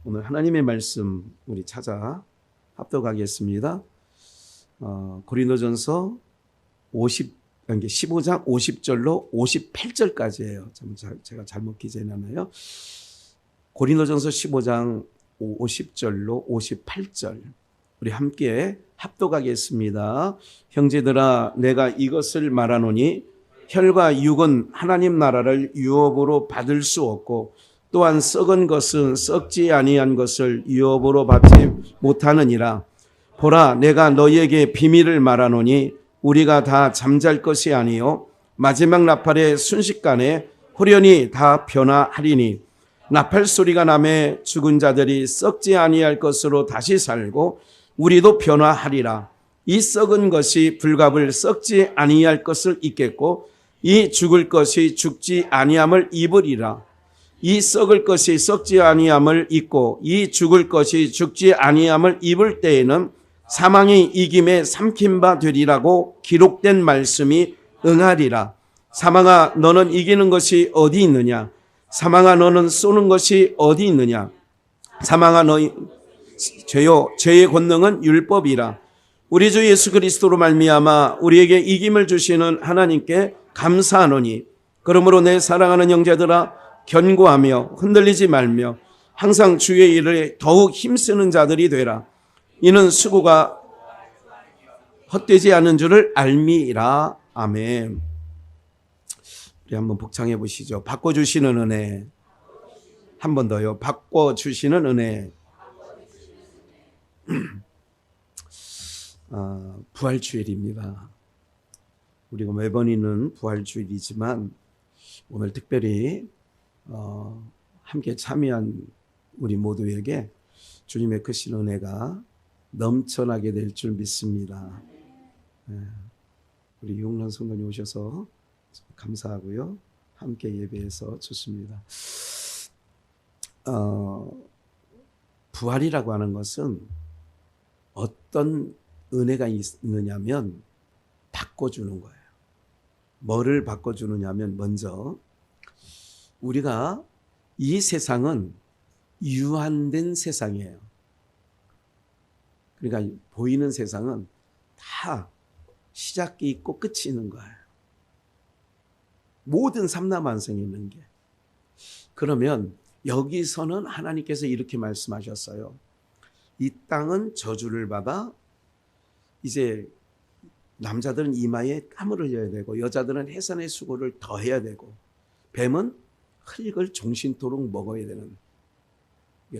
오늘 하나님의 말씀 우리 찾아 합독하겠습니다. 고린도전서 15장 50절로 58절까지예요. 제가 잘못 기재해놨나요? 고린도전서 15장 50절로 58절 우리 함께 합독하겠습니다. 형제들아, 내가 이것을 말하노니 혈과 육은 하나님 나라를 유업으로 받을 수 없고 또한 썩은 것은 썩지 아니한 것을 유업으로 받지 못하느니라. 보라, 내가 너희에게 비밀을 말하노니 우리가 다 잠잘 것이 아니요 마지막 나팔의 순식간에 후련히 다 변화하리니 나팔 소리가 나매 죽은 자들이 썩지 아니할 것으로 다시 살고 우리도 변화하리라. 이 썩은 것이 불갑을 썩지 아니할 것을 입겠고 이 죽을 것이 죽지 아니함을 입으리라. 이 썩을 것이 썩지 아니함을 입고 이 죽을 것이 죽지 아니함을 입을 때에는 사망이 이김에 삼킨 바 되리라고 기록된 말씀이 응하리라. 사망아, 너는 이기는 것이 어디 있느냐? 사망아, 너는 쏘는 것이 어디 있느냐? 사망아, 너희 죄요, 죄의 권능은 율법이라. 우리 주 예수 그리스도로 말미암아 우리에게 이김을 주시는 하나님께 감사하노니, 그러므로 내 사랑하는 형제들아, 견고하며 흔들리지 말며 항상 주의 일에 더욱 힘쓰는 자들이 되라. 이는 수고가 헛되지 않은 줄을 알미라. 아멘. 우리 한번 복창해 보시죠. 바꿔주시는 은혜. 한 번 더요. 바꿔주시는 은혜. 부활주일입니다. 우리가 매번 있는 부활주일이지만 오늘 특별히 함께 참여한 우리 모두에게 주님의 크신 은혜가 넘쳐나게 될 줄 믿습니다. 우리 용란 성도님 오셔서 감사하고요. 함께 예배해서 좋습니다. 부활이라고 하는 것은 어떤 은혜가 있느냐면 바꿔주는 거예요. 뭐를 바꿔주느냐면 먼저 우리가 이 세상은 유한된 세상이에요. 그러니까 보이는 세상은 다 시작이 있고 끝이 있는 거예요. 모든 삼라만성이 있는 게. 그러면 여기서는 하나님께서 이렇게 말씀하셨어요. 이 땅은 저주를 받아 이제 남자들은 이마에 땀을 흘려야 되고 여자들은 해산의 수고를 더 해야 되고 뱀은 흙을 종신토록 먹어야 되는,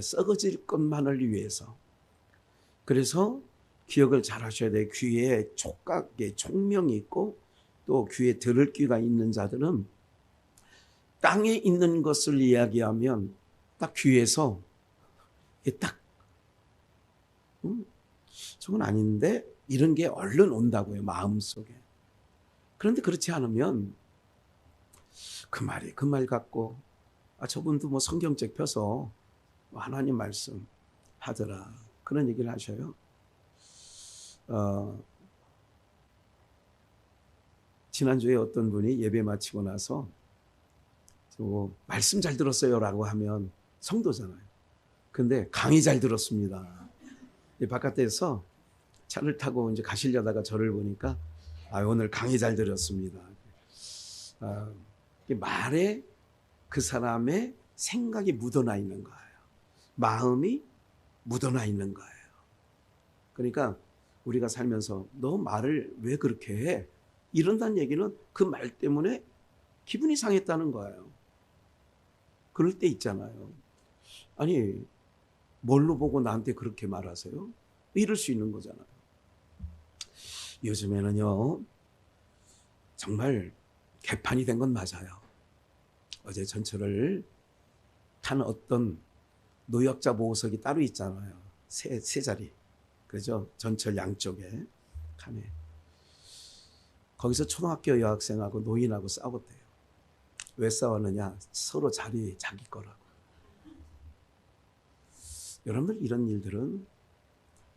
썩어질 것만을 위해서. 그래서 기억을 잘 하셔야 돼요. 귀에 촉각에 총명이 있고 또 귀에 들을 귀가 있는 자들은 땅에 있는 것을 이야기하면 딱 귀에서 딱 저건 아닌데 이런 게 얼른 온다고요. 마음속에. 그런데 그렇지 않으면 그 말 갖고 저분도 뭐 성경책 펴서 하나님 말씀 하더라 그런 얘기를 하셔요. 지난주에 어떤 분이 예배 마치고 나서 말씀 잘 들었어요 라고 하면 성도잖아요. 근데 강의 잘 들었습니다. 바깥에서 차를 타고 이제 가시려다가 저를 보니까 오늘 강의 잘 들었습니다. 말에 그 사람의 생각이 묻어나 있는 거예요. 마음이 묻어나 있는 거예요. 그러니까 우리가 살면서 너 말을 왜 그렇게 해? 이런다는 얘기는 그 말 때문에 기분이 상했다는 거예요. 그럴 때 있잖아요. 아니, 뭘로 보고 나한테 그렇게 말하세요? 이럴 수 있는 거잖아요. 요즘에는요, 정말 개판이 된 건 맞아요. 어제 전철을 탄 어떤 노약자 보호석이 따로 있잖아요. 세 자리. 그죠? 전철 양쪽에 칸에. 거기서 초등학교 여학생하고 노인하고 싸웠대요. 왜 싸웠느냐? 서로 자기 거라고. 여러분들 이런 일들은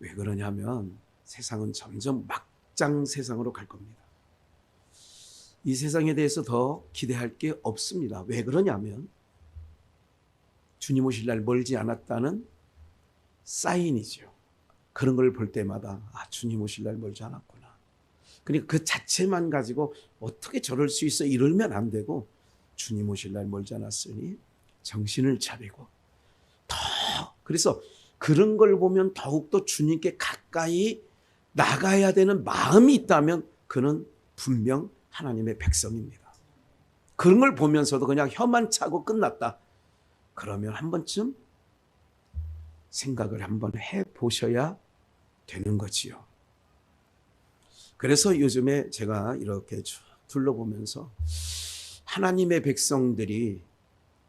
왜 그러냐면 세상은 점점 막장 세상으로 갈 겁니다. 이 세상에 대해서 더 기대할 게 없습니다. 왜 그러냐면 주님 오실 날 멀지 않았다는 사인이죠. 그런 걸 볼 때마다 주님 오실 날 멀지 않았구나. 그러니까 그 자체만 가지고 어떻게 저럴 수 있어 이러면 안 되고, 주님 오실 날 멀지 않았으니 정신을 차리고 그래서 그런 걸 보면 더욱더 주님께 가까이 나가야 되는 마음이 있다면 그는 분명 하나님의 백성입니다. 그런 걸 보면서도 그냥 혀만 차고 끝났다. 그러면 한 번쯤 생각을 한번 해보셔야 되는 거지요. 그래서 요즘에 제가 이렇게 둘러보면서 하나님의 백성들이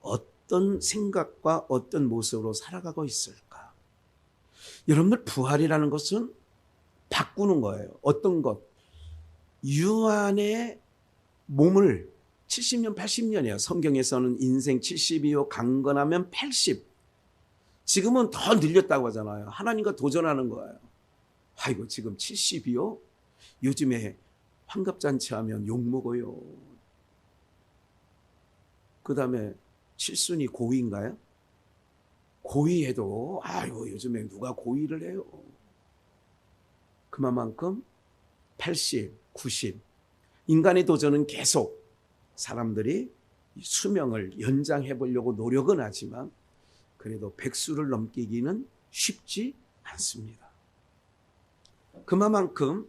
어떤 생각과 어떤 모습으로 살아가고 있을까? 여러분들, 부활이라는 것은 바꾸는 거예요. 어떤 것? 유한의 몸을 70년, 80년이에요. 성경에서는 인생 70이요, 강건하면 80. 지금은 더 늘렸다고 하잖아요. 하나님과 도전하는 거예요. 아이고, 지금 70이요? 요즘에 환갑잔치 하면 욕먹어요. 그 다음에 칠순이 고위인가요? 고위해도 아이고 요즘에 누가 고위를 해요. 그만큼 80, 90 인간의 도전은 계속 사람들이 수명을 연장해 보려고 노력은 하지만 그래도 백수를 넘기기는 쉽지 않습니다. 그만큼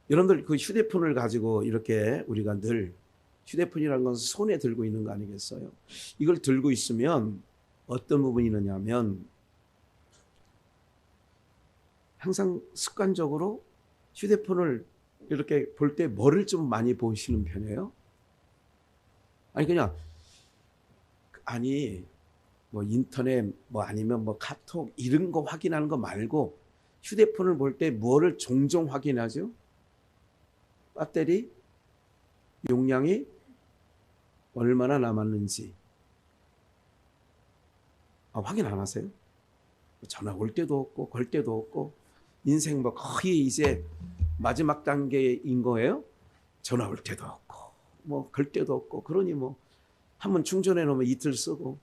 여러분들 그 휴대폰을 가지고 이렇게 우리가 늘 휴대폰이라는 것은 손에 들고 있는 거 아니겠어요? 이걸 들고 있으면 어떤 부분이 있느냐면 항상 습관적으로 휴대폰을 이렇게 볼 때 뭐를 좀 많이 보시는 편이에요? 뭐 인터넷 뭐 아니면 뭐 카톡 이런 거 확인하는 거 말고 휴대폰을 볼 때 뭐를 종종 확인하죠? 배터리 용량이 얼마나 남았는지 확인 안 하세요? 전화 올 때도 없고 걸 때도 없고 인생 뭐 거의 이제 마지막 단계인 거예요. 전화 올 때도 없고 뭐 걸 때도 없고 그러니 뭐 한번 충전해 놓으면 이틀 쓰고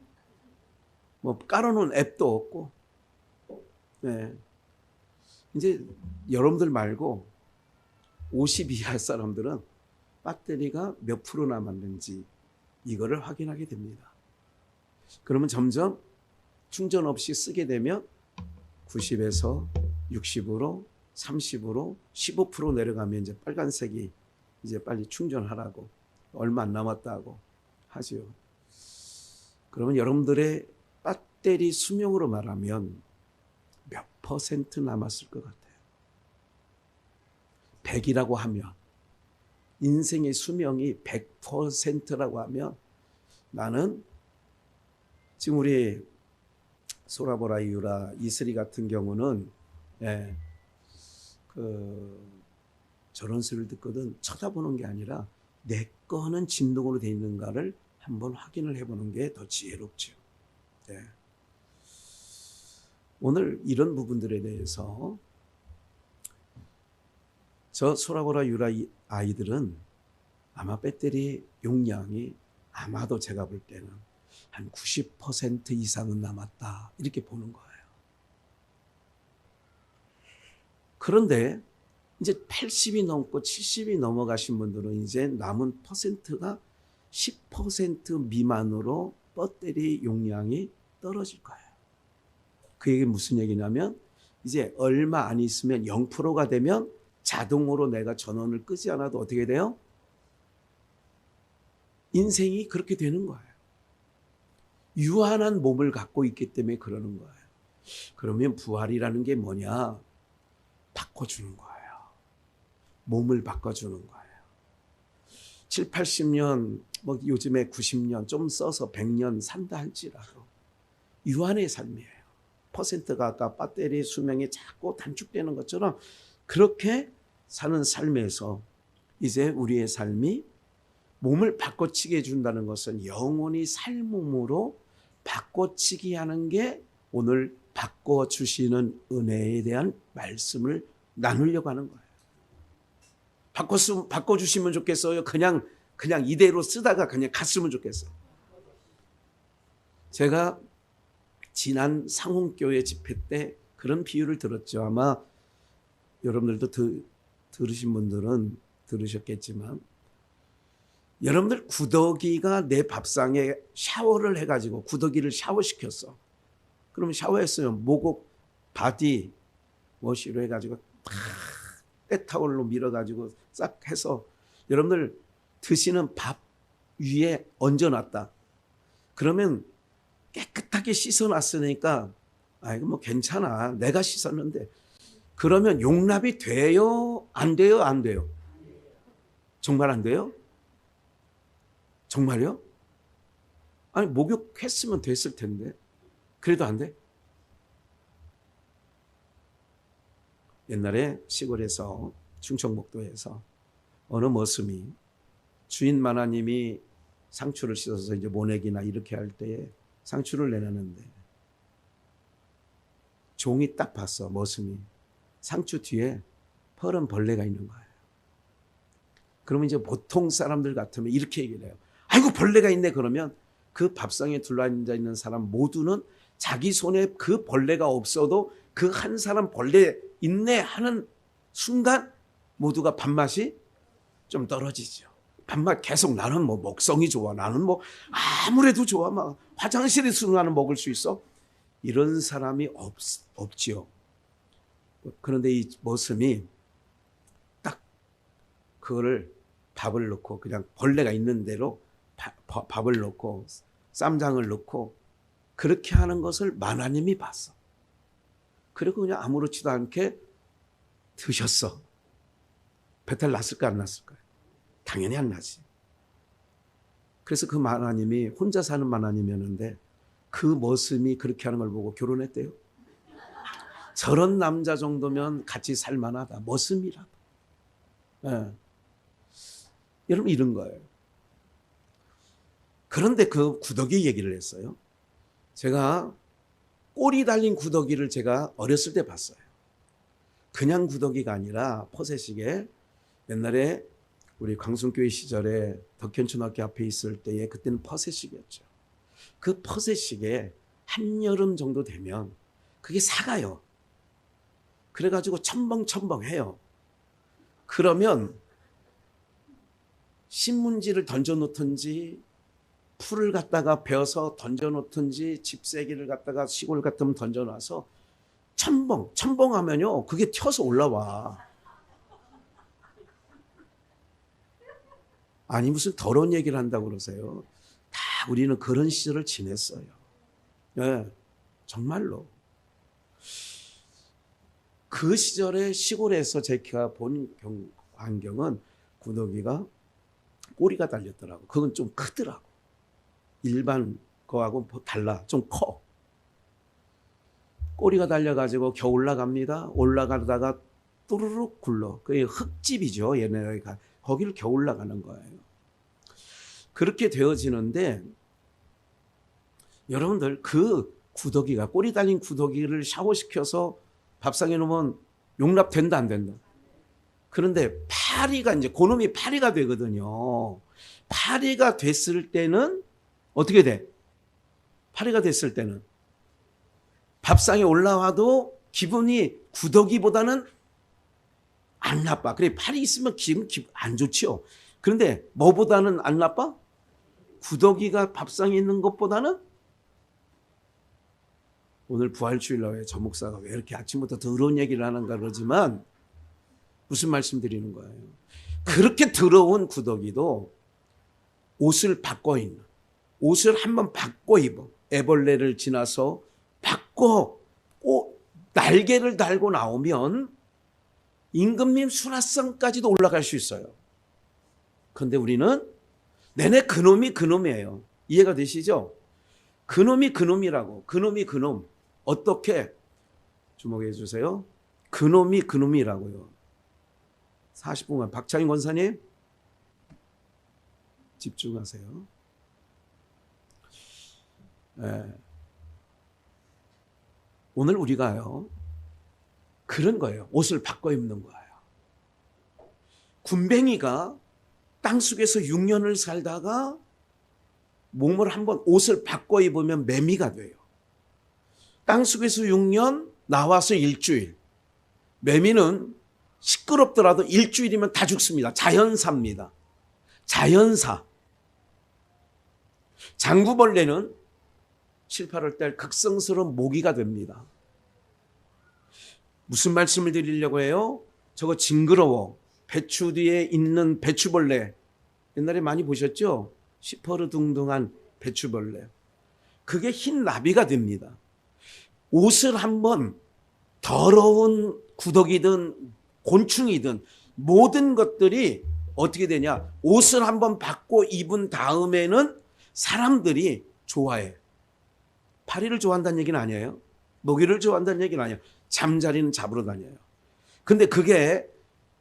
뭐 깔아놓은 앱도 없고. 네. 이제 여러분들 말고 50 이하 사람들은 배터리가 몇 프로 남았는지 이거를 확인하게 됩니다. 그러면 점점 충전 없이 쓰게 되면 90에서 60으로 30으로 15% 내려가면 이제 빨간색이 이제 빨리 충전하라고 얼마 안 남았다고 하죠. 그러면 여러분들의 배터리 수명으로 말하면 몇 퍼센트 남았을 것 같아요? 100이라고 하면 인생의 수명이 100%라고 하면 나는 지금 우리 소라보라 유라 이슬이 같은 경우는 저런 소리를 듣거든 쳐다보는 게 아니라 내 거는 진동으로 돼 있는가를 한번 확인을 해보는 게 더 지혜롭죠. 네. 오늘 이런 부분들에 대해서 저 소라보라 유라 아이들은 아마 배터리 용량이 아마도 제가 볼 때는 한 90% 이상은 남았다 이렇게 보는 거예요. 그런데 이제 80이 넘고 70이 넘어가신 분들은 이제 남은 퍼센트가 10% 미만으로 배터리 용량이 떨어질 거예요. 그 얘기는 무슨 얘기냐면 이제 얼마 안 있으면 0%가 되면 자동으로 내가 전원을 끄지 않아도 어떻게 돼요? 인생이 그렇게 되는 거예요. 유한한 몸을 갖고 있기 때문에 그러는 거예요. 그러면 부활이라는 게 뭐냐? 바꿔주는 거예요. 몸을 바꿔주는 거예요. 7, 80년, 뭐 요즘에 90년 좀 써서 100년 산다 할지라도 유한의 삶이에요. 퍼센트가 아까 배터리 수명이 자꾸 단축되는 것처럼 그렇게 사는 삶에서 이제 우리의 삶이 몸을 바꿔치게 해준다는 것은 영원히 살 몸으로 바꿔치기 하는 게 오늘 바꿔주시는 은혜에 대한 말씀을 나누려고 하는 거예요. 바꿔주시면 좋겠어요? 그냥 이대로 쓰다가 그냥 갔으면 좋겠어요. 제가 지난 상홍교회 집회 때 그런 비유를 들었죠. 아마 여러분들도 들으신 분들은 들으셨겠지만, 여러분들 구더기가 내 밥상에 샤워를 해가지고 구더기를 샤워시켰어. 그러면 샤워했어요. 목욕 바디 워시로 해가지고 탁 때타올로 밀어가지고 싹 해서 여러분들 드시는 밥 위에 얹어놨다. 그러면 깨끗하게 씻어놨으니까 이거 뭐 괜찮아, 내가 씻었는데. 그러면 용납이 돼요? 안 돼요? 안 돼요? 정말 안 돼요? 정말요? 아니, 목욕했으면 됐을 텐데. 그래도 안 돼? 옛날에 시골에서, 충청북도에서 어느 머슴이 주인 마나님이 상추를 씻어서 이제 모내기나 이렇게 할 때에 상추를 내놨는데, 종이 딱 봤어. 머슴이 상추 뒤에 퍼른 벌레가 있는 거예요. 그러면 이제 보통 사람들 같으면 이렇게 얘기를 해요. 아이고, 벌레가 있네. 그러면 그 밥상에 둘러앉아 있는 사람 모두는 자기 손에 그 벌레가 없어도 그 한 사람 벌레 있네 하는 순간 모두가 밥맛이 좀 떨어지죠. 밥맛 계속, 나는 뭐 먹성이 좋아, 나는 뭐 아무래도 좋아, 막 화장실에서 나는 먹을 수 있어, 이런 사람이 없지요. 그런데 이 머슴이 딱 그거를 밥을 넣고, 그냥 벌레가 있는 대로 밥을 넣고 쌈장을 넣고 그렇게 하는 것을 마나님이 봤어. 그리고 그냥 아무렇지도 않게 드셨어. 배탈 났을까 안 났을까요? 당연히 안 나지. 그래서 그 마나님이 혼자 사는 마나님이었는데 그 머슴이 그렇게 하는 걸 보고 결혼했대요. 저런 남자 정도면 같이 살만하다. 머슴이라도. 예. 여러분, 이런 거예요. 그런데 그 구더기 얘기를 했어요. 제가 꼬리 달린 구더기를 제가 어렸을 때 봤어요. 그냥 구더기가 아니라 퍼세식에, 옛날에 우리 광순교회 시절에 덕현초등학교 앞에 있을 때에 그때는 퍼세식이었죠. 그 퍼세식에 한여름 정도 되면 그게 사가요. 그래가지고 첨벙첨벙해요. 그러면 신문지를 던져놓든지 풀을 갖다가 베어서 던져놓든지 집세기를 갖다가 시골 같으면 던져놔서 첨벙하면요 그게 튀어서 올라와. 아니, 무슨 더러운 얘기를 한다고 그러세요. 다 우리는 그런 시절을 지냈어요. 네, 정말로. 그 시절에 시골에서 제가 본 광경은 구더기가 꼬리가 달렸더라고. 그건 좀 크더라고. 일반 거하고 달라. 좀 커. 꼬리가 달려가지고 겨 올라갑니다. 올라가다가 뚜루룩 굴러. 그게 흙집이죠. 얘네가. 거기를 겨 올라가는 거예요. 그렇게 되어지는데, 여러분들 그 구더기가, 꼬리 달린 구더기를 샤워시켜서 밥상에 놓으면 용납된다 안 된다? 그런데 파리가, 이제 그놈이 파리가 되거든요. 파리가 됐을 때는 어떻게 돼? 파리가 됐을 때는 밥상에 올라와도 기분이 구더기보다는 안 나빠. 그래, 파리 있으면 기분 안 좋지요. 그런데 뭐보다는 안 나빠? 구더기가 밥상에 있는 것보다는. 오늘 부활주일날 저 목사가 왜 이렇게 아침부터 더러운 얘기를 하는가 그러지만 무슨 말씀 드리는 거예요? 그렇게 더러운 구더기도 옷을 바꿔 입는, 옷을 한번 바꿔 입어. 애벌레를 지나서 바꿔 날개를 달고 나오면 임금님 수라상까지도 올라갈 수 있어요. 그런데 우리는 내내 그놈이 그놈이에요. 이해가 되시죠? 그놈이 그놈이라고. 그놈이 그놈. 어떻게 주목해 주세요. 그놈이 그놈이라고요. 40분간 박창인 권사님 집중하세요. 네. 오늘 우리가요 그런 거예요. 옷을 바꿔 입는 거예요. 군뱅이가 땅속에서 6년을 살다가 몸을 한번 옷을 바꿔 입으면 매미가 돼요. 땅속에서 6년, 나와서 일주일. 매미는 시끄럽더라도 일주일이면 다 죽습니다. 자연사입니다. 자연사. 장구벌레는 7, 8월 달 극성스러운 모기가 됩니다. 무슨 말씀을 드리려고 해요? 저거 징그러워. 배추 뒤에 있는 배추벌레. 옛날에 많이 보셨죠? 시퍼르둥둥한 배추벌레. 그게 흰 나비가 됩니다. 옷을 한번 더러운 구더기든 곤충이든 모든 것들이 어떻게 되냐? 옷을 한번 바꿔 입은 다음에는 사람들이 좋아해. 파리를 좋아한다는 얘기는 아니에요. 모기를 좋아한다는 얘기는 아니에요. 잠자리는 잡으러 다녀요. 근데 그게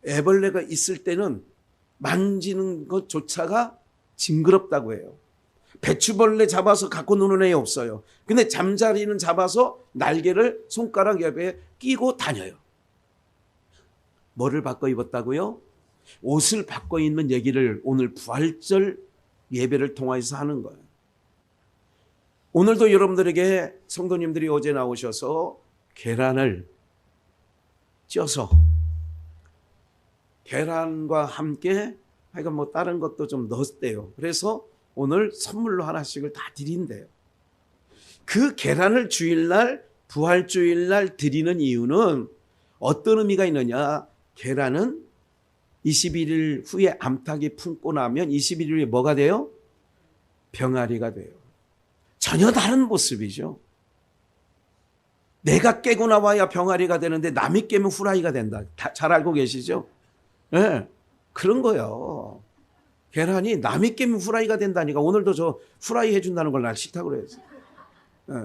애벌레가 있을 때는 만지는 것조차가 징그럽다고 해요. 배추벌레 잡아서 갖고 노는 애 없어요. 근데 잠자리는 잡아서 날개를 손가락 옆에 끼고 다녀요. 뭐를 바꿔 입었다고요? 옷을 바꿔 입는 얘기를 오늘 부활절 예배를 통해서 하는 거예요. 오늘도 여러분들에게 성도님들이 어제 나오셔서 계란을 쪄서 계란과 함께 하여간 뭐 다른 것도 좀 넣었대요. 그래서 오늘 선물로 하나씩을 다 드린대요. 그 계란을 주일날 부활주일날 드리는 이유는 어떤 의미가 있느냐? 계란은 21일 후에 암탉이 품고 나면 21일 후에 뭐가 돼요? 병아리가 돼요. 전혀 다른 모습이죠. 내가 깨고 나와야 병아리가 되는데 남이 깨면 후라이가 된다. 잘 알고 계시죠? 네, 그런 거예요. 계란이 남이 깨면 후라이가 된다니까. 오늘도 저 후라이 해준다는 걸 날 싫다고 그랬어요. 네.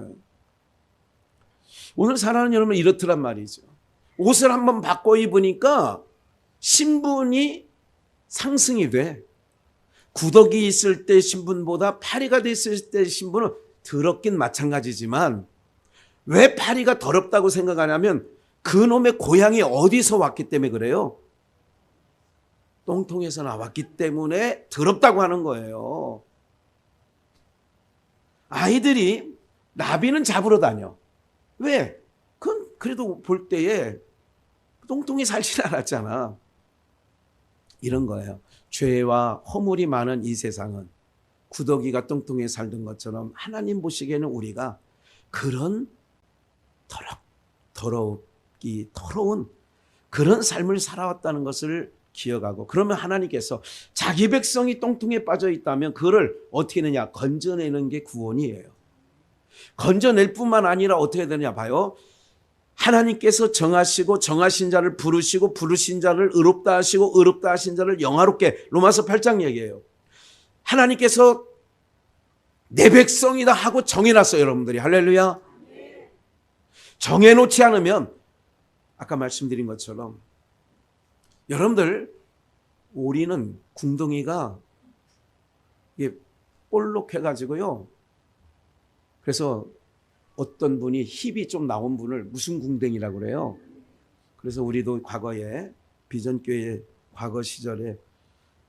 오늘 사랑하는 여러분 이렇더란 말이죠. 옷을 한번 바꿔 입으니까 신분이 상승이 돼. 구더기 있을 때 신분보다 파리가 됐을 때 신분은 더럽긴 마찬가지지만 왜 파리가 더럽다고 생각하냐면 그놈의 고향이 어디서 왔기 때문에 그래요. 똥통에서 나왔기 때문에 더럽다고 하는 거예요. 아이들이 나비는 잡으러 다녀. 왜? 그건 그래도 볼 때에 똥통이 살질 않았잖아. 이런 거예요. 죄와 허물이 많은 이 세상은 구더기가 똥통에 살던 것처럼 하나님 보시기에는 우리가 그런 더러운 그런 삶을 살아왔다는 것을 기억하고, 그러면 하나님께서 자기 백성이 똥통에 빠져 있다면 그를 어떻게 하느냐? 건져내는 게 구원이에요. 건져낼 뿐만 아니라 어떻게 되느냐 봐요. 하나님께서 정하시고 정하신 자를 부르시고 부르신 자를 의롭다 하시고 의롭다 하신 자를 영화롭게, 로마서 8장 얘기예요. 하나님께서 내 백성이다 하고 정해놨어요. 여러분들이 할렐루야. 정해놓지 않으면 아까 말씀드린 것처럼 여러분들 오리는 궁둥이가 이게 볼록해가지고요. 그래서 어떤 분이 힙이 좀 나온 분을 무슨 궁뎅이라고 그래요. 그래서 우리도 과거에 비전교회 과거 시절에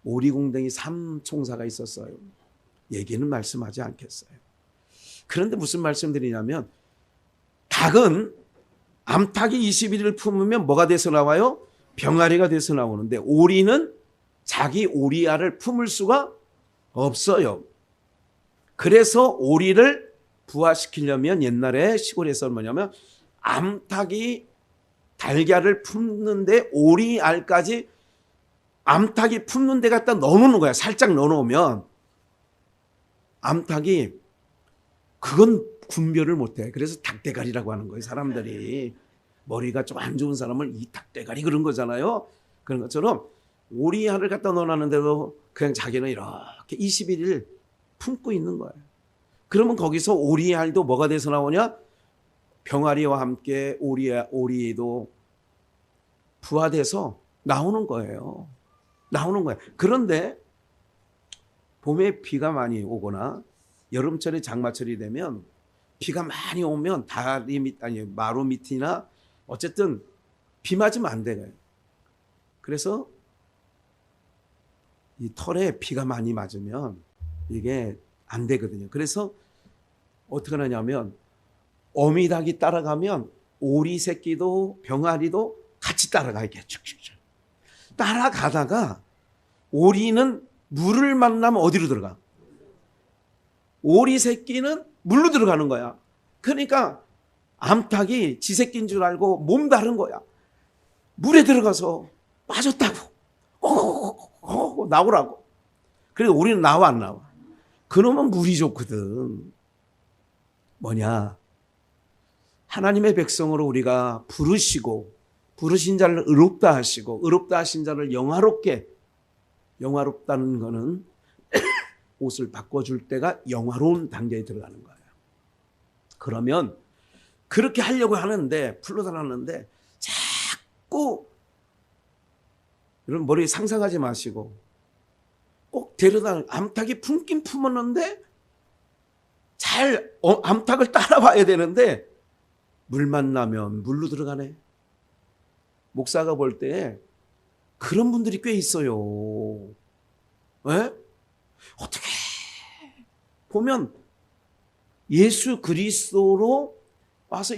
오리궁뎅이 3총사가 있었어요. 얘기는 말씀하지 않겠어요. 그런데 무슨 말씀드리냐면 닭은 암탉이 21일을 품으면 뭐가 돼서 나와요? 병아리가 돼서 나오는데 오리는 자기 오리알을 품을 수가 없어요. 그래서 오리를 부화시키려면 옛날에 시골에서 뭐냐면 암탉이 달걀을 품는데 오리알까지 암탉이 품는 데 갖다 넣어놓는 거야. 살짝 넣어놓으면 암탉이 그건 분별을 못해. 그래서 닭대가리라고 하는 거예요. 사람들이 머리가 좀 안 좋은 사람을 이 닭대가리 그런 거잖아요. 그런 것처럼 오리알을 갖다 넣어놨는데도 그냥 자기는 이렇게 21일 품고 있는 거예요. 그러면 거기서 오리알도 뭐가 돼서 나오냐? 병아리와 함께 오리도 부화돼서 나오는 거예요. 나오는 거예요. 그런데 봄에 비가 많이 오거나 여름철에 장마철이 되면 비가 많이 오면 마루 밑이나 어쨌든 비 맞으면 안 돼요. 그래서 이 털에 비가 많이 맞으면 이게 안 되거든요. 그래서 어떻게 하냐면 어미닭이 따라가면 오리 새끼도 병아리도 같이 따라가게 쭉쭉쭉. 따라가다가 오리는 물을 만나면 어디로 들어가? 오리 새끼는 물로 들어가는 거야. 그러니까 암탉이 지 새끼인 줄 알고 몸 다른 거야. 물에 들어가서 빠졌다고. 나오라고. 그래서 우리는 나와 안 나와. 그놈은 물이 좋거든. 뭐냐? 하나님의 백성으로 우리가 부르시고 부르신 자를 의롭다 하시고 의롭다 하신 자를 영화롭다는 거는 옷을 바꿔줄 때가 영화로운 단계에 들어가는 거예요. 그러면 그렇게 하려고 하는데 풀러달라는데 자꾸 여러분 머리 상상하지 마시고 꼭 데려다 암탉이 품긴 품었는데 잘 암탉을 따라와야 되는데 물 만나면 물로 들어가네. 목사가 볼 때 그런 분들이 꽤 있어요. 왜? 어떻게 보면 예수 그리스도로 와서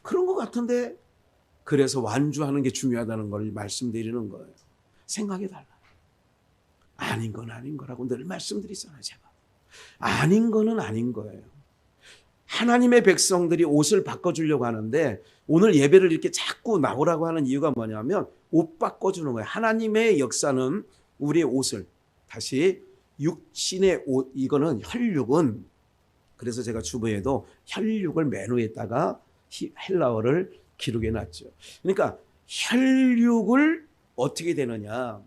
그런 것 같은데 그래서 완주하는 게 중요하다는 걸 말씀드리는 거예요. 생각이 달라요. 아닌 건 아닌 거라고 늘 말씀드리잖아요. 제가. 아닌 거는 아닌 거예요. 하나님의 백성들이 옷을 바꿔주려고 하는데 오늘 예배를 이렇게 자꾸 나오라고 하는 이유가 뭐냐면 옷 바꿔주는 거예요. 하나님의 역사는 우리의 옷을 다시 육신의 옷, 이거는 혈육은 그래서 제가 주보에도 혈육을 맨 위에다가 헬라어를 기록해 놨죠. 그러니까 혈육을 어떻게 되느냐.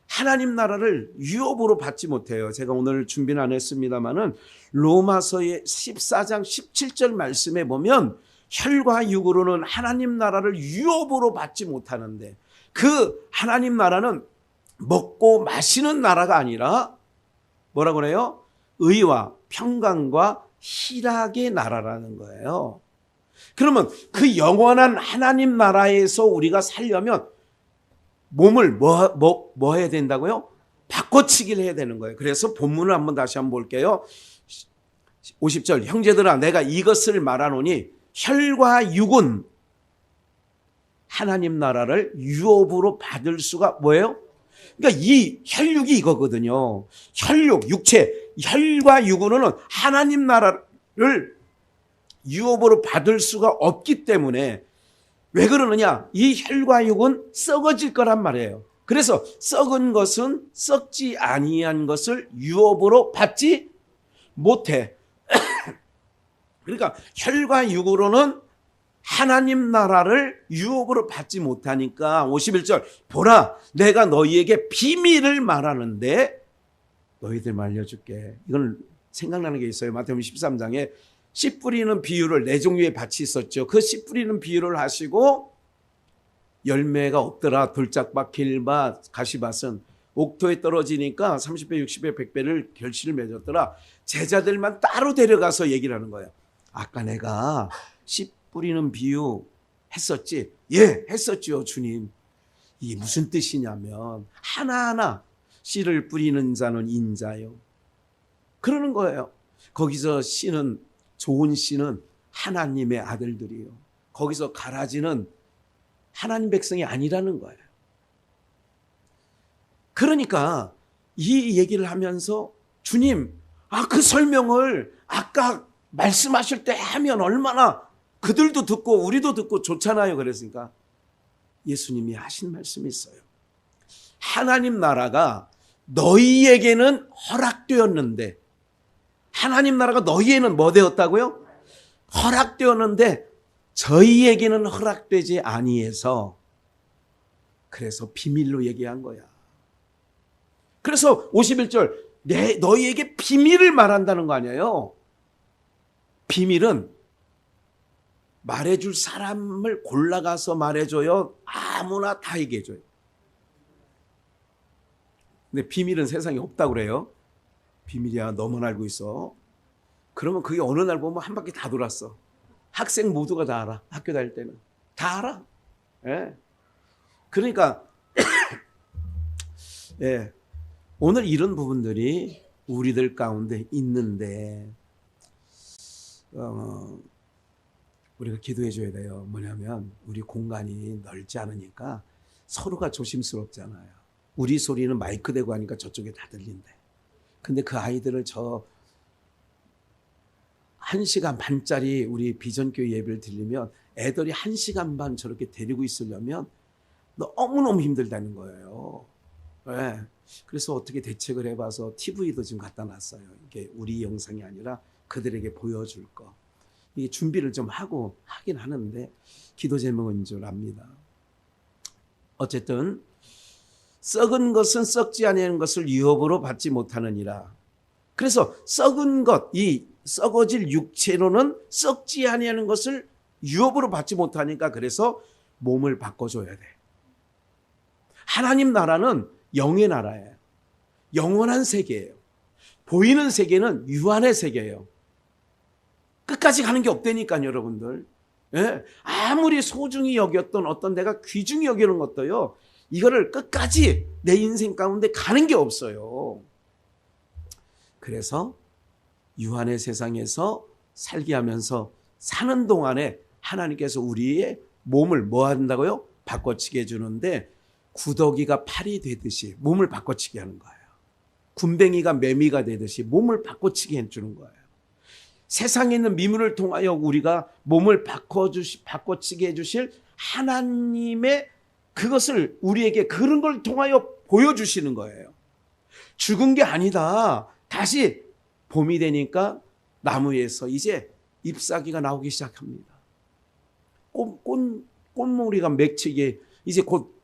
하나님 나라를 유업으로 받지 못해요. 제가 오늘 준비는 안 했습니다만은 로마서의 14장 17절 말씀에 보면 혈과 육으로는 하나님 나라를 유업으로 받지 못하는데 그 하나님 나라는 먹고 마시는 나라가 아니라 뭐라고 그래요? 의와 평강과 희락의 나라라는 거예요. 그러면 그 영원한 하나님 나라에서 우리가 살려면 몸을 뭐 해야 된다고요? 바꿔치기를 해야 되는 거예요. 그래서 본문을 한번 다시 한번 볼게요. 50절 형제들아 내가 이것을 말하노니 혈과 육은 하나님 나라를 유업으로 받을 수가 뭐예요? 그러니까 이 혈육이 이거거든요. 혈육, 육체, 혈과 육으로는 하나님 나라를 유업으로 받을 수가 없기 때문에 왜 그러느냐? 이 혈과 육은 썩어질 거란 말이에요. 그래서 썩은 것은 썩지 아니한 것을 유업으로 받지 못해. 그러니까 혈과 육으로는 하나님 나라를 유업으로 받지 못하니까 51절 보라 내가 너희에게 비밀을 말하는데 너희들 말려줄게. 이건 생각나는 게 있어요. 마태복음 13장에 씨 뿌리는 비유를 네 종류의 밭이 있었죠. 그 씨 뿌리는 비유를 하시고 열매가 없더라. 돌짝밭, 길밭, 가시밭은 옥토에 떨어지니까 30배, 60배, 100배를 결실을 맺었더라. 제자들만 따로 데려가서 얘기를 하는 거예요. 아까 내가 씨 뿌리는 비유 했었지? 예, 했었죠, 주님. 이게 무슨 뜻이냐면 하나하나 씨를 뿌리는 자는 인자요. 그러는 거예요. 거기서 씨는 좋은 씨는 하나님의 아들들이요. 거기서 가라지는 하나님 백성이 아니라는 거예요. 그러니까 이 얘기를 하면서 주님, 그 설명을 아까 말씀하실 때 하면 얼마나 그들도 듣고 우리도 듣고 좋잖아요. 그랬으니까 예수님이 하신 말씀이 있어요. 하나님 나라가 너희에게는 허락되었는데 하나님 나라가 너희에는 뭐 되었다고요? 허락되었는데 저희에게는 허락되지 아니해서 그래서 비밀로 얘기한 거야. 그래서 51절 너희에게 비밀을 말한다는 거 아니에요. 비밀은 말해줄 사람을 골라가서 말해줘요. 아무나 다 얘기해줘요. 근데 비밀은 세상에 없다고 그래요. 비밀이야 너만 알고 있어. 그러면 그게 어느 날 보면 한 바퀴 다 돌았어. 학생 모두가 다 알아. 학교 다닐 때는 다 알아. 예. 그러니까 예. 오늘 이런 부분들이 우리들 가운데 있는데 우리가 기도해 줘야 돼요. 뭐냐면 우리 공간이 넓지 않으니까 서로가 조심스럽잖아요. 우리 소리는 마이크 대고 하니까 저쪽에 다 들린대. 근데 그 아이들을 저 1시간 반짜리 우리 비전교회 예배를 들리면 애들이 1시간 반 저렇게 데리고 있으려면 너무너무 힘들다는 거예요. 네. 그래서 어떻게 대책을 해봐서 TV도 지금 갖다 놨어요. 이게 우리 영상이 아니라 그들에게 보여줄 거. 이게 준비를 좀 하고 하긴 하는데 기도 제목인 줄 압니다. 어쨌든 썩은 것은 썩지 아니하는 것을 유업으로 받지 못하느니라. 그래서 썩은 것, 이 썩어질 육체로는 썩지 아니하는 것을 유업으로 받지 못하니까 그래서 몸을 바꿔줘야 돼. 하나님 나라는 영의 나라예요. 영원한 세계예요. 보이는 세계는 유한의 세계예요. 끝까지 가는 게 없다니까요, 여러분들. 예? 아무리 소중히 여겼던 어떤 내가 귀중히 여기는 것도요, 이거를 끝까지 내 인생 가운데 가는 게 없어요. 그래서 유한의 세상에서 살게 하면서 사는 동안에 하나님께서 우리의 몸을 뭐 한다고요? 바꿔치게 해주는데 구더기가 팔이 되듯이 몸을 바꿔치게 하는 거예요. 군뱅이가 매미가 되듯이 몸을 바꿔치게 해주는 거예요. 세상에 있는 미물을 통하여 우리가 몸을 바꿔치게 해주실 하나님의 그것을 우리에게 그런 걸 통하여 보여주시는 거예요. 죽은 게 아니다. 다시 봄이 되니까 나무에서 이제 잎사귀가 나오기 시작합니다. 꽃무리가 맺히게 이제 곧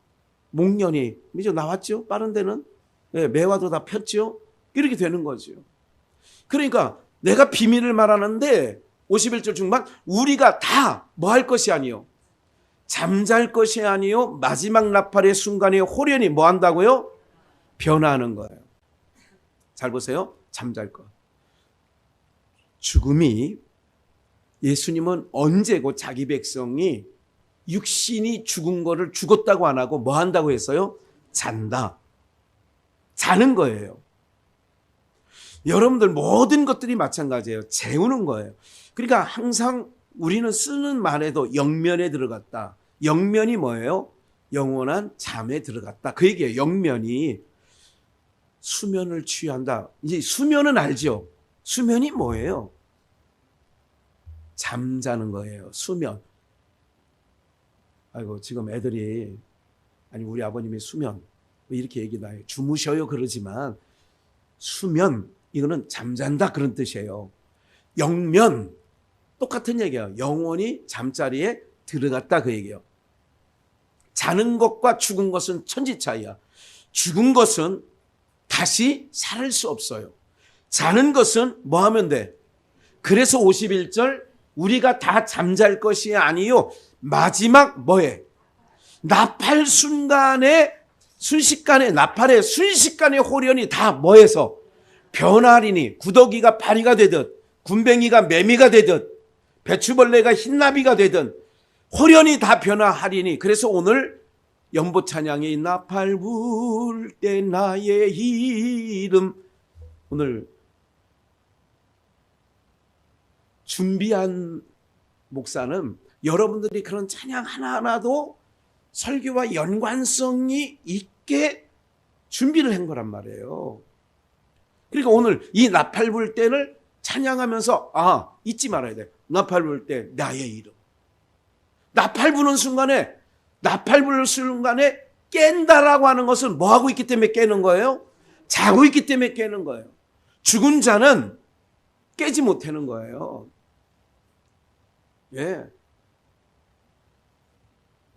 목련이 이제 나왔죠. 빠른 데는 매화도 다 폈죠. 이렇게 되는 거죠. 그러니까 내가 비밀을 말하는데 51절 중반 우리가 다 뭐 할 것이 아니요 잠잘 것이 아니요 마지막 나팔의 순간에 호련히 뭐 한다고요? 변화하는 거예요. 잘 보세요. 잠잘 것. 죽음이 예수님은 언제고 자기 백성이 육신이 죽은 거를 죽었다고 안 하고 뭐 한다고 했어요? 잔다. 자는 거예요. 여러분들 모든 것들이 마찬가지예요. 재우는 거예요. 그러니까 항상 우리는 쓰는 말에도 영면에 들어갔다. 영면이 뭐예요? 영원한 잠에 들어갔다. 그 얘기예요. 영면이 수면을 취한다. 이제 수면은 알죠? 수면이 뭐예요? 잠자는 거예요. 수면. 아이고 지금 애들이 아니 우리 아버님이 수면 이렇게 얘기도 해요. 주무셔요 그러지만 수면 이거는 잠잔다 그런 뜻이에요. 영면 똑같은 얘기예요. 영원히 잠자리에 들어갔다 그 얘기예요. 자는 것과 죽은 것은 천지 차이야. 죽은 것은 다시 살 수 없어요. 자는 것은 뭐 하면 돼? 그래서 51절 우리가 다 잠잘 것이 아니요 마지막 뭐해? 나팔 순간에 순식간에 나팔의 순식간에 호련이 다 뭐해서 변화리니 구더기가 파리가 되듯 군뱅이가 매미가 되듯 배추벌레가 흰나비가 되든 호련이 다 변화하리니 그래서 오늘 연보 찬양이 나팔 불 때 나의 이름 오늘 준비한 목사는 여러분들이 그런 찬양 하나하나도 설교와 연관성이 있게 준비를 한 거란 말이에요. 그러니까 오늘 이 나팔 불 때를 찬양하면서 잊지 말아야 돼. 나팔 불 때 나의 이름. 나팔 부는 순간에 깬다라고 하는 것은 뭐 하고 있기 때문에 깨는 거예요? 자고 있기 때문에 깨는 거예요. 죽은 자는 깨지 못하는 거예요. 예.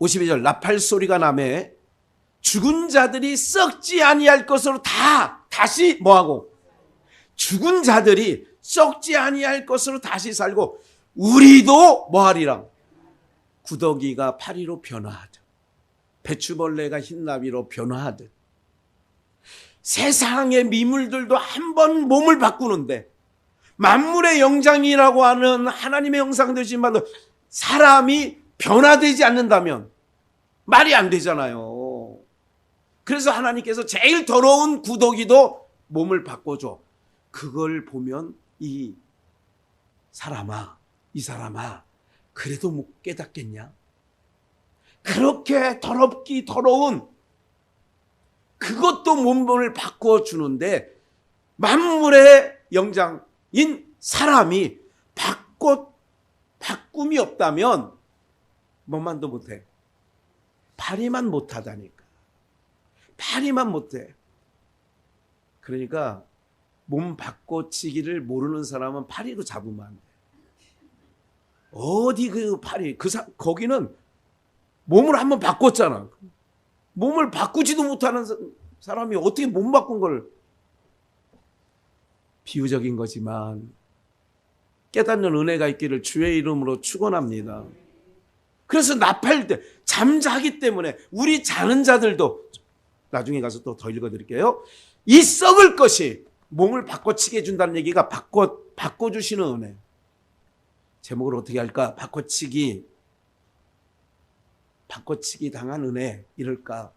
52절 나팔 소리가 나매 죽은 자들이 썩지 아니할 것으로 다시 뭐하고 죽은 자들이 썩지 아니할 것으로 다시 살고 우리도 뭐하리라 구더기가 파리로 변화하듯 배추벌레가 흰나비로 변화하듯 세상의 미물들도 한번 몸을 바꾸는데 만물의 영장이라고 하는 하나님의 형상 되신 바도 사람이 변화되지 않는다면 말이 안 되잖아요. 그래서 하나님께서 제일 더러운 구더기도 몸을 바꿔줘. 그걸 보면 이 사람아 그래도 못 깨닫겠냐? 그렇게 더럽기 더러운 그것도 몸을 바꿔주는데 만물의 영장인 사람이 바꿈이 없다면 뭐만도 못해. 파리만 못하다니까. 파리만 못해. 그러니까 몸 바꿔치기를 모르는 사람은 파리로 잡으면 안 돼. 어디 그 파리, 거기는 몸을 한번 바꿨잖아. 몸을 바꾸지도 못하는 사람이 어떻게 몸 바꾼 걸. 비유적인 거지만 깨닫는 은혜가 있기를 주의 이름으로 축원합니다. 그래서 나팔 때 잠자기 때문에 우리 자는 자들도 나중에 가서 또 더 읽어드릴게요. 이 썩을 것이 몸을 바꿔치게 해준다는 얘기가 바꿔주시는 은혜. 제목을 어떻게 할까? 바꿔치기 당한 은혜 이럴까?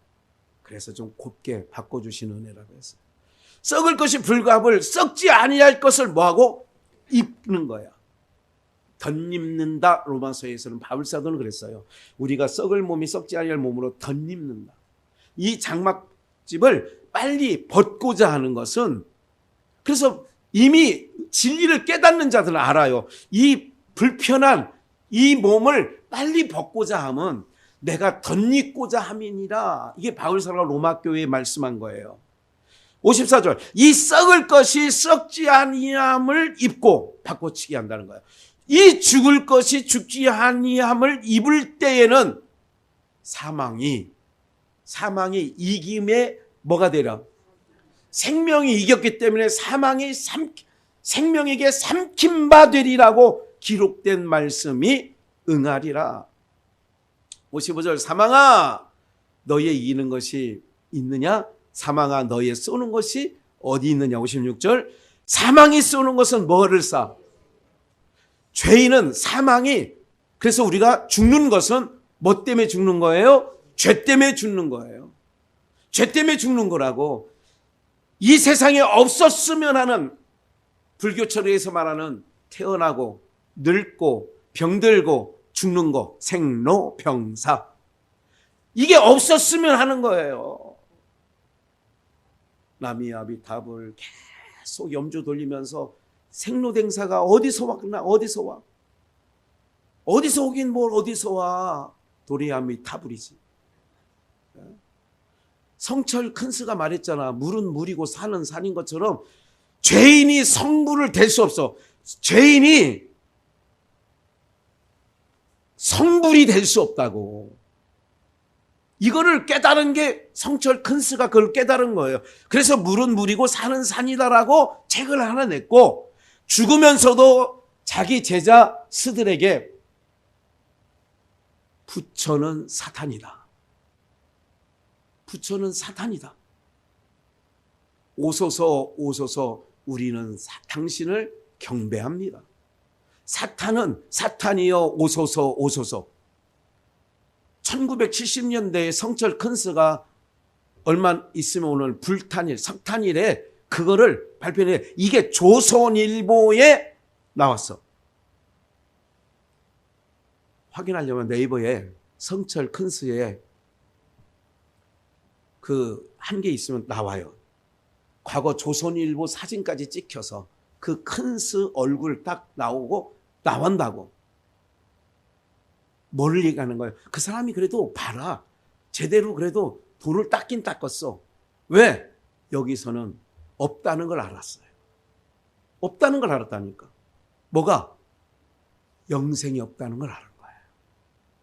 그래서 좀 곱게 바꿔주시는 은혜라고 했어요. 썩을 것이 불갑을 썩지 아니할 것을 뭐하고? 입는 거야. 덧입는다. 로마서에서는 바울사도는 그랬어요. 우리가 썩을 몸이 썩지 아니할 몸으로 덧입는다. 이 장막집을 빨리 벗고자 하는 것은, 그래서 이미 진리를 깨닫는 자들은 알아요. 이 불편한 이 몸을 빨리 벗고자 하면 내가 덧입고자 함이니라. 이게 바울사도가 로마 교회에 말씀한 거예요. 54절. 이 썩을 것이 썩지 아니함을 입고 바꿔치기 한다는 거예요. 이 죽을 것이 죽지 아니함을 입을 때에는 사망이 이김에 뭐가 되려? 생명이 이겼기 때문에 사망이 생명에게 삼킨 바 되리라고 기록된 말씀이 응하리라. 55절. 사망아 너의 이기는 것이 있느냐? 사망아 너의 쏘는 것이 어디 있느냐? 56절. 사망이 쏘는 것은 뭐를 쏴? 죄인은 사망이, 그래서 우리가 죽는 것은 뭐 때문에 죽는 거예요? 죄 때문에 죽는 거예요. 죄 때문에 죽는 거라고. 이 세상에 없었으면 하는, 불교철에서 말하는 태어나고 늙고 병들고 죽는 거, 생로병사. 이게 없었으면 하는 거예요. 나미아비탑을 계속 염주 돌리면서 생로병사가 어디서 왔나? 어디서 와? 어디서 오긴 뭘 어디서 와? 도리아미타불이지. 성철 큰스가 말했잖아. 물은 물이고 산은 산인 것처럼 죄인이 성불을 될 수 없어. 죄인이 성불이 될 수 없다고. 이거를 깨달은 게 성철 큰스가 그걸 깨달은 거예요. 그래서 물은 물이고 산은 산이다라고 책을 하나 냈고, 죽으면서도 자기 제자 스들에게 부처는 사탄이다. 부처는 사탄이다. 오소서 오소서 우리는 당신을 경배합니다. 사탄은 사탄이여 오소서 오소서. 1970년대에 성철 큰스가 얼마 있으면 오늘 불탄일, 석탄일에 그거를 발표해. 이게 조선일보에 나왔어. 확인하려면 네이버에 성철 큰스에 그 한 개 있으면 나와요. 과거 조선일보 사진까지 찍혀서 그 큰스 얼굴 딱 나오고 나온다고. 뭘 얘기하는 거예요? 그 사람이 그래도 봐라. 제대로 그래도 돌을 닦긴 닦았어. 왜? 여기서는 없다는 걸 알았어요. 없다는 걸 알았다니까. 뭐가? 영생이 없다는 걸 아는 거예요.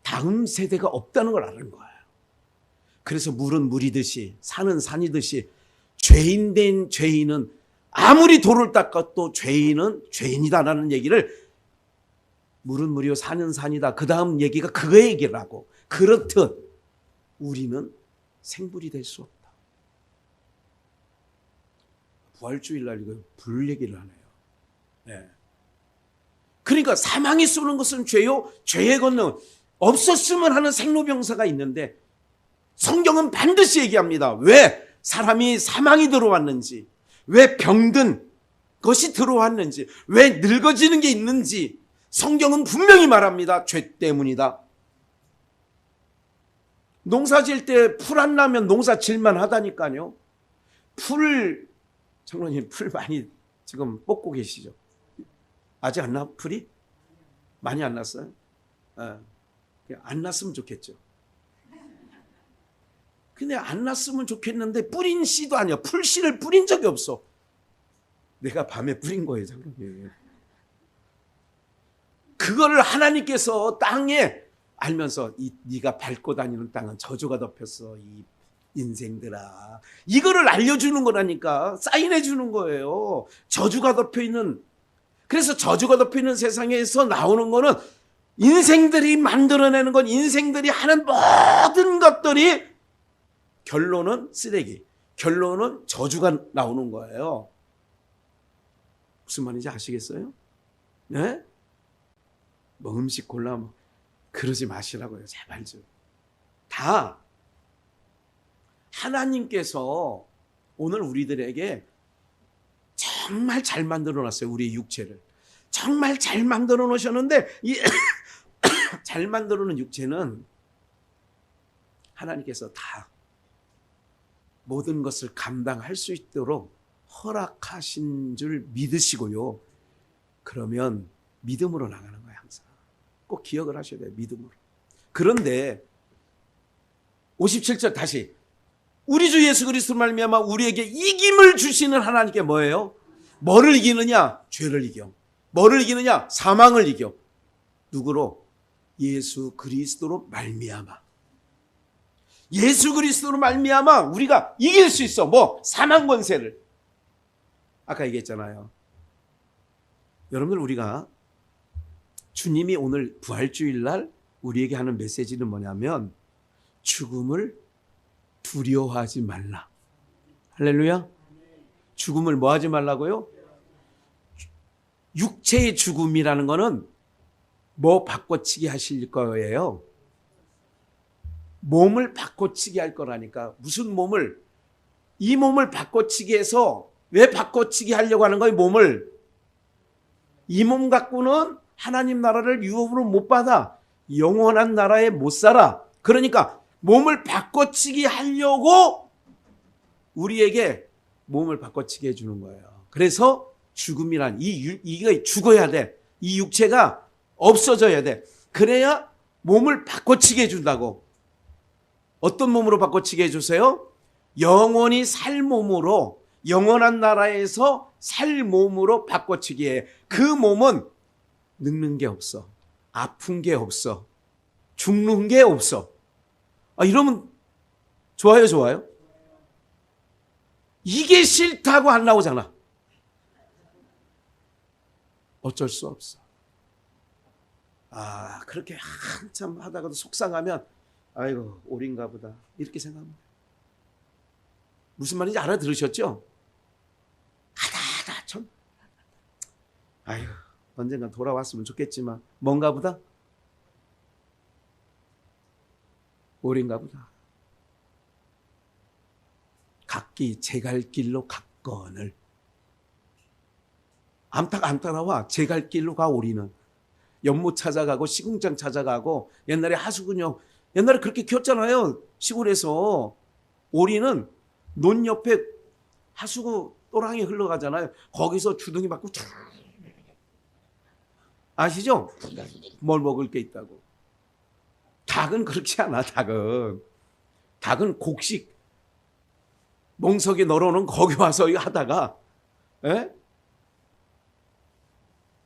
다음 세대가 없다는 걸 아는 거예요. 그래서 물은 물이듯이 산은 산이듯이 죄인 된 죄인은 아무리 돌을 닦아도 죄인은 죄인이다라는 얘기를, 물은 물이요 산은 산이다. 그 다음 얘기가 그거 얘기라고. 그렇듯 우리는 생불이 될 수 없다. 부활주일날 이거 불 얘기를 하네요. 네. 그러니까 사망이 쏘는 것은 죄요. 죄의 권능. 없었으면 하는 생로병사가 있는데 성경은 반드시 얘기합니다. 왜 사람이 사망이 들어왔는지, 왜 병든 것이 들어왔는지, 왜 늙어지는 게 있는지 성경은 분명히 말합니다. 죄 때문이다. 농사 지을 때 풀 안 나면 농사 질만 하다니까요. 장로님 풀 많이 지금 뽑고 계시죠? 아직 안 나, 풀이? 많이 안 났어요? 안 났으면 좋겠죠. 근데 안 났으면 좋겠는데 뿌린 씨도 아니야. 풀씨를 뿌린 적이 없어. 내가 밤에 뿌린 거예요, 장로님. 그거를 하나님께서 땅에 알면서 네가 밟고 다니는 땅은 저주가 덮였어. 이 인생들아. 이거를 알려주는 거라니까. 사인해 주는 거예요. 저주가 덮여있는. 그래서 저주가 덮여있는 세상에서 나오는 거는 인생들이 만들어내는 건 인생들이 하는 모든 것들이 결론은 쓰레기. 결론은 저주가 나오는 거예요. 무슨 말인지 아시겠어요? 네? 뭐 음식 골라 그러지 마시라고요. 제발 좀. 다 하나님께서 오늘 우리들에게 정말 잘 만들어 놨어요. 우리의 육체를. 정말 잘 만들어 놓으셨는데 이 잘 만들어 놓은 육체는 하나님께서 다 모든 것을 감당할 수 있도록 허락하신 줄 믿으시고요. 그러면 믿음으로 나가는 거예요. 항상. 꼭 기억을 하셔야 돼요. 믿음으로. 그런데 57절 다시 우리 주 예수 그리스도 말미암아 우리에게 이김을 주시는 하나님께 뭐예요? 뭐를 이기느냐? 죄를 이겨. 뭐를 이기느냐? 사망을 이겨. 누구로? 예수 그리스도로 말미암아. 예수 그리스도로 말미암아 우리가 이길 수 있어. 뭐? 사망 권세를. 아까 얘기했잖아요. 여러분들 우리가 주님이 오늘 부활주일날 우리에게 하는 메시지는 뭐냐면 죽음을 두려워하지 말라. 할렐루야. 죽음을 뭐 하지 말라고요? 육체의 죽음이라는 거는 뭐 바꿔치기 하실 거예요? 몸을 바꿔치기 할 거라니까. 무슨 몸을? 이 몸을 바꿔치기 해서 왜 바꿔치기 하려고 하는 거예요? 몸을. 이 몸 갖고는 하나님 나라를 유업으로 못 받아. 영원한 나라에 못 살아. 그러니까 몸을 바꿔치기 하려고 우리에게 몸을 바꿔치기 해주는 거예요. 그래서 죽음이란 이게 죽어야 돼. 이 육체가 없어져야 돼. 그래야 몸을 바꿔치기 해준다고. 어떤 몸으로 바꿔치기 해주세요? 영원히 살 몸으로, 영원한 나라에서 살 몸으로 바꿔치기 해. 그 몸은 늙는 게 없어. 아픈 게 없어. 죽는 게 없어. 이러면 좋아요, 좋아요? 이게 싫다고 안 나오잖아. 어쩔 수 없어. 그렇게 한참 하다가도 속상하면 아이고 오린가 보다 이렇게 생각합니다. 무슨 말인지 알아들으셨죠? 하다 참 아이고 언젠간 돌아왔으면 좋겠지만 뭔가 보다 오린가 보다. 각기 제 갈 길로 갔거늘. 안 따라와. 제 갈 길로 가. 오리는 연못 찾아가고 시궁장 찾아가고. 옛날에 하수근요, 옛날에 그렇게 키웠잖아요. 시골에서. 오리는 논 옆에 하수구 또랑이 흘러가잖아요. 거기서 주둥이 맞고 쭉. 아시죠? 뭘 먹을 게 있다고. 닭은 그렇지 않아. 닭은 곡식 몽석에 널어놓은 거기 와서 하다가.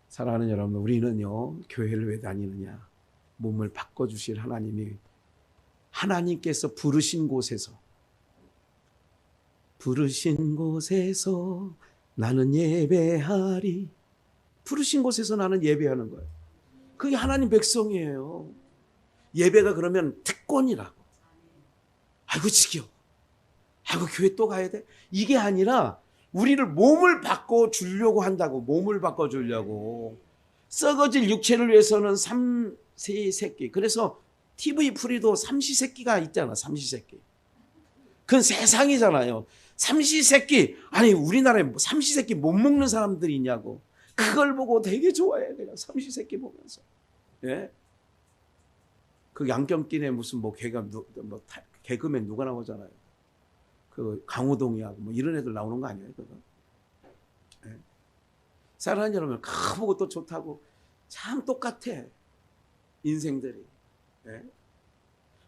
사랑하는 여러분, 우리는요 교회를 왜 다니느냐? 몸을 바꿔주실 하나님께서 부르신 곳에서 나는 예배하리. 부르신 곳에서 나는 예배하는 거예요. 그게 하나님 백성이에요. 예배가 그러면 특권이라고. 아이고 지겨워. 아이고 교회 또 가야 돼? 이게 아니라 우리를 몸을 바꿔주려고 한다고. 몸을 바꿔주려고. 썩어질 육체를 위해서는 삼시세끼. 그래서 TV 프리도 삼시세끼가 있잖아. 삼시세끼. 그건 세상이잖아요. 삼시세끼. 아니 우리나라에 삼시세끼 못 먹는 사람들이 있냐고. 그걸 보고 되게 좋아해. 그냥 삼시세끼 보면서. 예? 그 양경길에 무슨 뭐 개그맨 누가 나오잖아요. 그 강호동이하고 뭐 이런 애들 나오는 거 아니에요, 그거? 예? 사랑하는 여러분, 그거 보고 또 좋다고 참 똑같아. 인생들이. 예?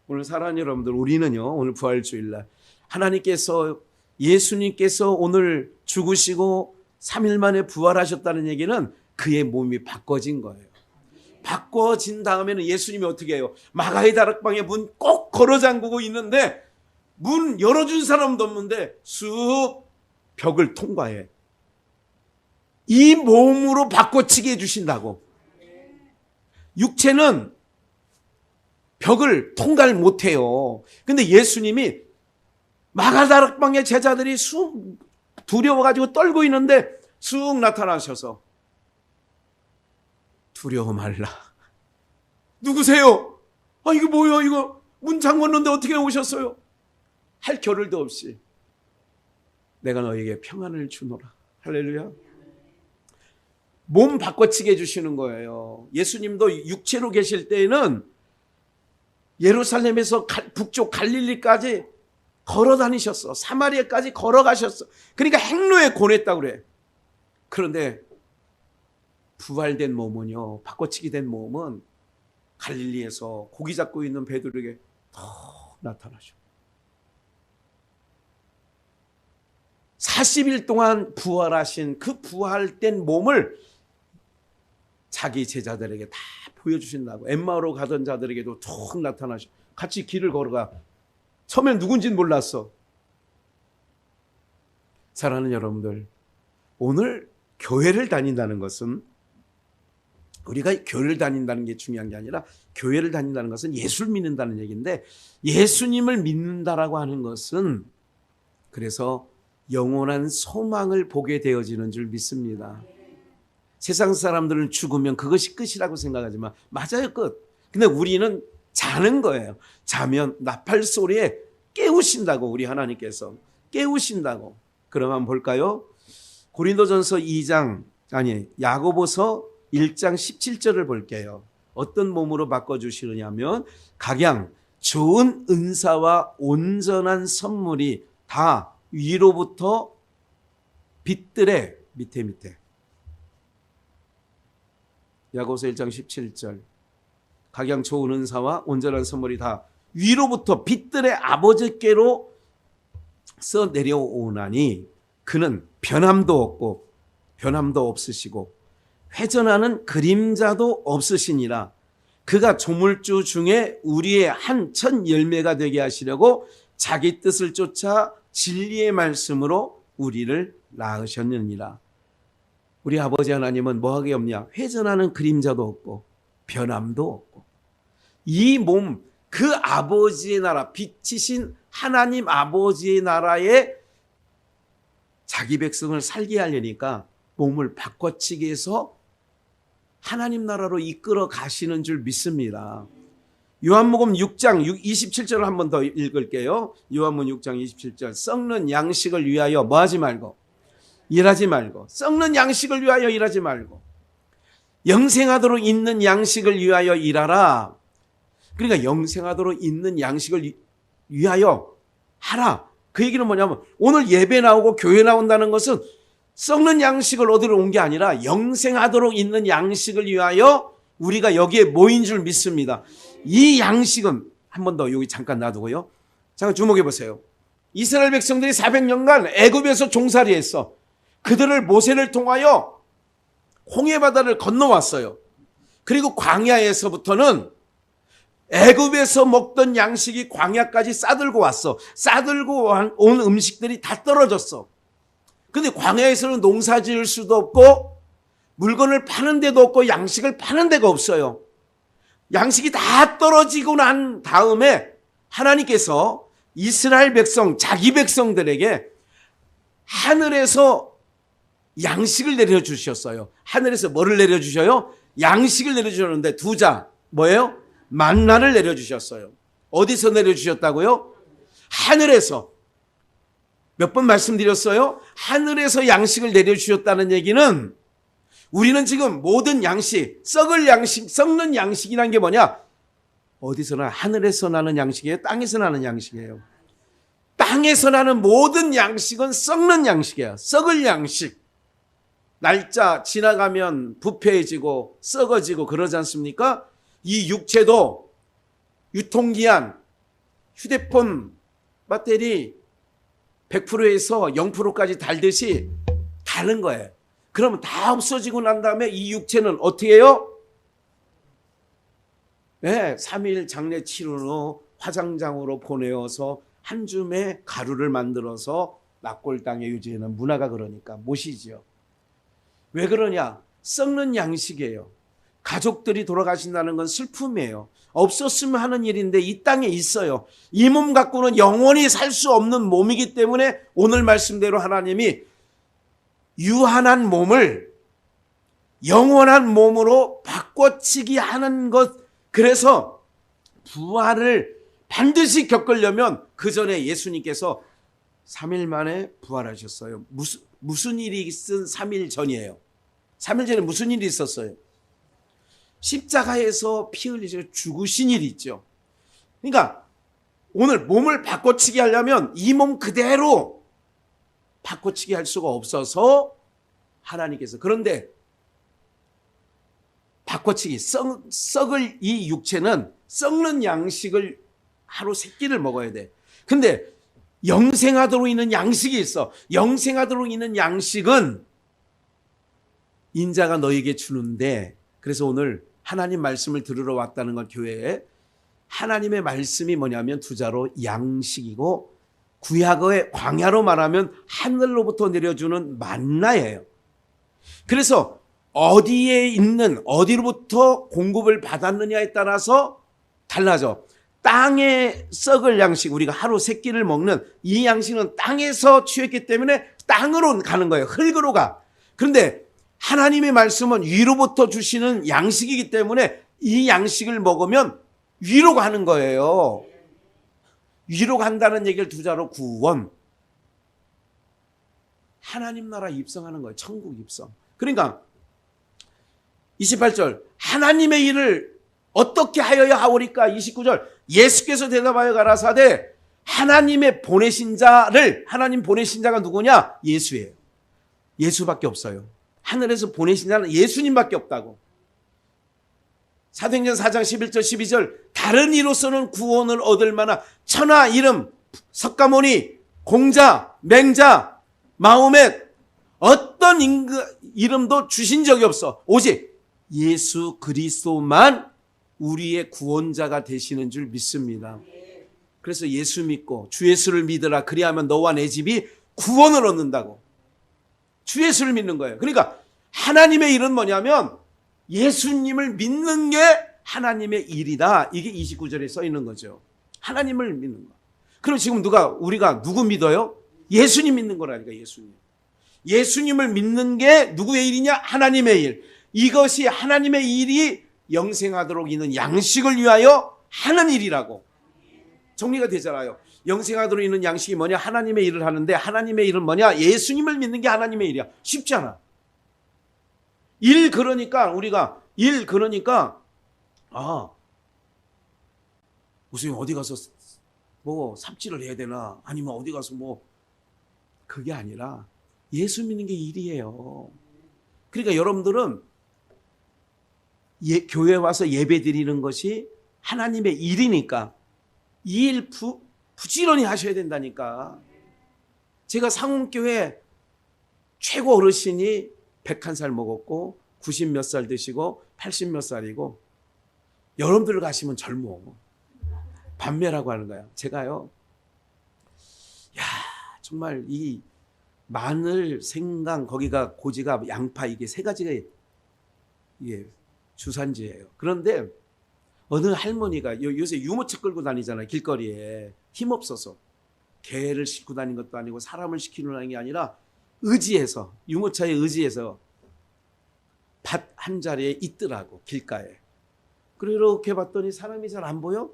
오늘 사랑하는 여러분들, 우리는요, 오늘 부활주일날 하나님께서, 예수님께서 오늘 죽으시고 3일 만에 부활하셨다는 얘기는 그의 몸이 바꿔진 거예요. 바꿔진 다음에는 예수님이 어떻게 해요? 마가의 다락방에 문 꼭 걸어 잠그고 있는데 문 열어준 사람도 없는데 쑥 벽을 통과해. 이 몸으로 바꿔치게 해주신다고. 육체는 벽을 통과를 못해요. 근데 예수님이 마가다락방의 제자들이 쑥 두려워가지고 떨고 있는데 쑥 나타나셔서 두려워 말라. 누구세요? 아, 이거 뭐야, 이거 문 잠궜는데 어떻게 오셨어요? 할 겨를도 없이 내가 너에게 평안을 주노라. 할렐루야. 몸 바꿔치게 해주시는 거예요. 예수님도 육체로 계실 때에는 예루살렘에서 북쪽 갈릴리까지 걸어 다니셨어. 사마리아까지 걸어가셨어. 그러니까 행로에 권했다고 그래. 그런데 부활된 몸은요, 바꿔치기 된 몸은 갈릴리에서 고기 잡고 있는 베드로에게 더 나타나죠. 40일 동안 부활하신 그 부활된 몸을 자기 제자들에게 다 보여주신다고. 엠마오로 가던 자들에게도 툭 나타나셔. 같이 길을 걸어가. 처음엔 누군지는 몰랐어. 사랑하는 여러분들, 오늘 교회를 다닌다는 것은, 우리가 교회를 다닌다는 게 중요한 게 아니라 교회를 다닌다는 것은 예수를 믿는다는 얘기인데, 예수님을 믿는다라고 하는 것은 그래서 영원한 소망을 보게 되어지는 줄 믿습니다. 세상 사람들은 죽으면 그것이 끝이라고 생각하지만 맞아요, 끝. 근데 우리는 자는 거예요. 자면 나팔 소리에 깨우신다고. 우리 하나님께서 깨우신다고. 그럼 한번 볼까요? 고린도전서 2장, 아니 야고보서 1장 17절을 볼게요. 어떤 몸으로 바꿔주시느냐면 각양 좋은 은사와 온전한 선물이 다 위로부터 빛들에 밑에 야고보서 1장 17절 각양 좋은 은사와 온전한 선물이 다 위로부터 빛들의 아버지께로 서 내려오나니 그는 변함도 없고 변함도 없으시고 회전하는 그림자도 없으시니라. 그가 조물주 중에 우리의 한 첫 열매가 되게 하시려고 자기 뜻을 쫓아 진리의 말씀으로 우리를 낳으셨느니라. 우리 아버지 하나님은 뭐하게 없냐? 회전하는 그림자도 없고 변함도 없고 이 몸, 그 아버지의 나라, 빛이신 하나님 아버지의 나라에 자기 백성을 살게 하려니까 몸을 바꿔치기 해서 하나님 나라로 이끌어 가시는 줄 믿습니다. 요한복음 6장 27절을 한 번 더 읽을게요. 요한복음 6장 27절. 썩는 양식을 위하여 뭐하지 말고 일하지 말고, 썩는 양식을 위하여 일하지 말고 영생하도록 있는 양식을 위하여 일하라. 그러니까 영생하도록 있는 양식을 위하여 하라. 그 얘기는 뭐냐면 오늘 예배 나오고 교회 나온다는 것은 썩는 양식을 얻으러 온 게 아니라 영생하도록 있는 양식을 위하여 우리가 여기에 모인 줄 믿습니다. 이 양식은 한 번 더 여기 잠깐 놔두고요. 잠깐 주목해 보세요. 이스라엘 백성들이 400년간 애굽에서 종살이했어. 그들을 모세를 통하여 홍해 바다를 건너왔어요. 그리고 광야에서부터는 애굽에서 먹던 양식이 광야까지 싸들고 왔어. 싸들고 온 음식들이 다 떨어졌어. 근데 광야에서는 농사 지을 수도 없고 물건을 파는 데도 없고 양식을 파는 데가 없어요. 양식이 다 떨어지고 난 다음에 하나님께서 이스라엘 백성, 자기 백성들에게 하늘에서 양식을 내려주셨어요. 하늘에서 뭐를 내려주셔요? 양식을 내려주셨는데 두 자, 뭐예요? 만나를 내려주셨어요. 어디서 내려주셨다고요? 하늘에서. 몇 번 말씀드렸어요? 하늘에서 양식을 내려주셨다는 얘기는 우리는 지금 모든 양식, 썩을 양식, 썩는 양식이란 게 뭐냐? 어디서나 하늘에서 나는 양식이에요? 땅에서 나는 양식이에요? 땅에서 나는 모든 양식은 썩는 양식이에요. 썩을 양식. 날짜 지나가면 부패해지고 썩어지고 그러지 않습니까? 이 육체도 유통기한, 휴대폰 배터리 100%에서 0%까지 달듯이 다른 거예요. 그러면 다 없어지고 난 다음에 이 육체는 어떻게 해요? 네, 3일 장례 치른 후 화장장으로 보내어서 한 줌의 가루를 만들어서 납골 땅에 유지하는 문화가 그러니까 못이죠. 왜 그러냐? 썩는 양식이에요. 가족들이 돌아가신다는 건 슬픔이에요. 없었으면 하는 일인데 이 땅에 있어요. 이 몸 갖고는 영원히 살 수 없는 몸이기 때문에 오늘 말씀대로 하나님이 유한한 몸을 영원한 몸으로 바꿔치기 하는 것. 그래서 부활을 반드시 겪으려면 그 전에 예수님께서 3일 만에 부활하셨어요. 무슨 일이 있은 3일 전이에요. 3일 전에 무슨 일이 있었어요? 십자가에서 피 흘리셔서 죽으신 일이 있죠. 그러니까 오늘 몸을 바꿔치기 하려면 이 몸 그대로 바꿔치기 할 수가 없어서 하나님께서, 그런데 바꿔치기, 썩을 이 육체는 썩는 양식을 하루 3끼를 먹어야 돼. 근데 영생하도록 있는 양식이 있어. 영생하도록 있는 양식은 인자가 너에게 주는데, 그래서 오늘 하나님 말씀을 들으러 왔다는 건 교회에 하나님의 말씀이 뭐냐면 두자로 양식이고, 구약의 광야로 말하면 하늘로부터 내려주는 만나예요. 그래서 어디에 있는, 어디로부터 공급을 받았느냐에 따라서 달라져. 땅에 썩을 양식, 우리가 하루 3끼를 먹는 이 양식은 땅에서 취했기 때문에 땅으로 가는 거예요. 흙으로 가. 그런데 하나님의 말씀은 위로부터 주시는 양식이기 때문에 이 양식을 먹으면 위로 가는 거예요. 위로 간다는 얘기를 두자로 구원. 하나님 나라 입성하는 거예요. 천국 입성. 그러니까 28절 하나님의 일을 어떻게 하여야 하오리까? 29절 예수께서 대답하여 가라사대 하나님의 보내신 자를, 하나님 보내신 자가 누구냐? 예수예요. 예수밖에 없어요. 하늘에서 보내신 자는 예수님밖에 없다고. 사도행전 4장 11절 12절 다른 이로서는 구원을 얻을 만한 천하 이름 석가모니 공자 맹자 마호멧 어떤 이름도 주신 적이 없어. 오직 예수 그리스도만 우리의 구원자가 되시는 줄 믿습니다. 그래서 예수 믿고 주 예수를 믿으라. 그리하면 너와 내 집이 구원을 얻는다고. 주 예수를 믿는 거예요. 그러니까 하나님의 일은 뭐냐면 예수님을 믿는 게 하나님의 일이다. 이게 29절에 써 있는 거죠. 하나님을 믿는 거. 그럼 지금 우리가 누구 믿어요? 예수님 믿는 거라니까. 예수님을 믿는 게 누구의 일이냐? 하나님의 일. 이것이 하나님의 일이 영생하도록 있는 양식을 위하여 하는 일이라고. 정리가 되잖아요. 영생하도록 있는 양식이 뭐냐? 하나님의 일을 하는데 하나님의 일은 뭐냐? 예수님을 믿는 게 하나님의 일이야. 쉽잖아. 그러니까 무슨 어디 가서 뭐 삽질을 해야 되나? 아니면 어디 가서 그게 아니라 예수 믿는 게 일이에요. 그러니까 여러분들은 교회 와서 예배 드리는 것이 하나님의 일이니까 이 일 부지런히 하셔야 된다니까. 제가 상훈교회 최고 어르신이 101살 먹었고 90 몇 살 드시고 80 몇 살이고, 여러분들 가시면 젊어. 반매라고 하는 거야. 제가요, 정말 이 마늘, 생강, 거기가 고지가 양파, 이게 3가지가 이게 주산지예요. 그런데 어느 할머니가 요새 유모차 끌고 다니잖아요. 길거리에 힘없어서 개를 싣고 다니는 것도 아니고 사람을 시키는 게 아니라 의지해서, 유모차에 의지해서 밭 한 자리에 있더라고, 길가에. 그리고 이렇게 봤더니 사람이 잘 안 보여?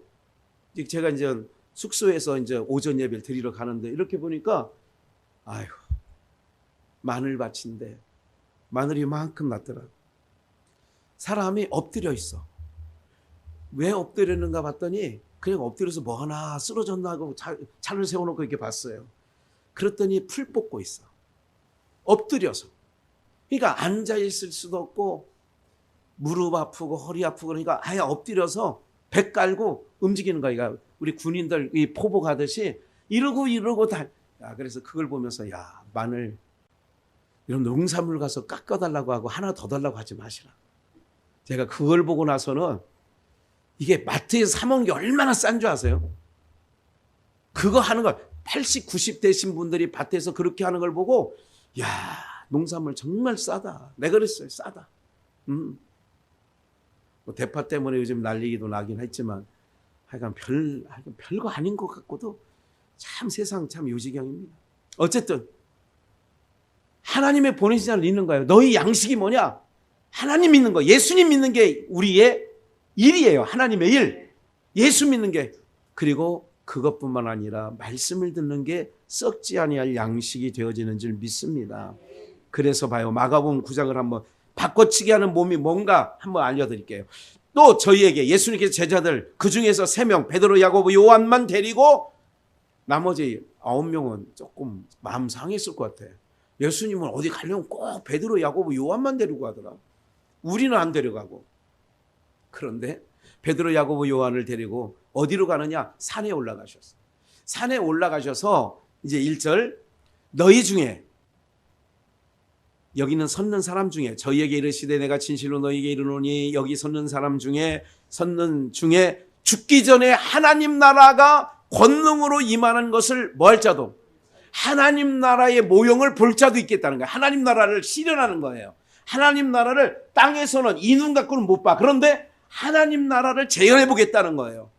제가 이제 숙소에서 이제 오전 예배를 드리러 가는데 이렇게 보니까 마늘밭인데 마늘이 이만큼 났더라. 사람이 엎드려 있어. 왜 엎드렸는가 봤더니 그냥 엎드려서 뭐 하나 쓰러졌나 하고 차를 세워놓고 이렇게 봤어요. 그랬더니 풀 뽑고 있어. 엎드려서. 그러니까 앉아있을 수도 없고 무릎 아프고 허리 아프고 그러니까 아예 엎드려서 배 깔고 움직이는 거야. 그러니까 우리 군인들 이 포복 하듯이 이러고 다. 야, 그래서 그걸 보면서 야, 마늘 이런 농산물 가서 깎아달라고 하고 하나 더 달라고 하지 마시라. 제가 그걸 보고 나서는 이게 마트에서 사 먹는 게 얼마나 싼 줄 아세요? 그거 하는 걸 80, 90 되신 분들이 밭에서 그렇게 하는 걸 보고 야, 농산물 정말 싸다. 내가 그랬어요. 싸다. 뭐 대파 때문에 요즘 난리도 나긴 했지만 하여간 별거 아닌 것 같고도 참 세상 참 요지경입니다. 어쨌든 하나님의 보내신 자를 믿는 거예요. 너희 양식이 뭐냐? 하나님 믿는 거. 예수님 믿는 게 우리의 일이에요. 하나님의 일. 예수 믿는 게. 그리고 그것뿐만 아니라 말씀을 듣는 게 썩지 아니할 양식이 되어지는 줄 믿습니다. 그래서 봐요. 마가복음 9장을 한번 바꿔치기 하는 몸이 뭔가 한번 알려드릴게요. 또 저희에게 예수님께서 제자들 그중에서 3명 베드로, 야고보, 요한만 데리고 나머지 9명은 조금 마음 상했을 것 같아요. 예수님은 어디 가려면 꼭 베드로, 야고보, 요한만 데리고 가더라. 우리는 안 데려가고. 그런데 베드로, 야고보, 요한을 데리고 어디로 가느냐? 산에 올라가셨어요. 산에 올라가셔서 이제 1절 너희 중에 여기는 섰는 사람 중에 저희에게 이르시되 내가 진실로 너희에게 이르노니 여기 섰는 사람 중에 죽기 전에 하나님 나라가 권능으로 임하는 것을 뭐 할 자도 하나님 나라의 모형을 볼 자도 있겠다는 거예요. 하나님 나라를 실현하는 거예요. 하나님 나라를 땅에서는 이 눈 갖고는 못 봐. 그런데 하나님 나라를 재현해 보겠다는 거예요.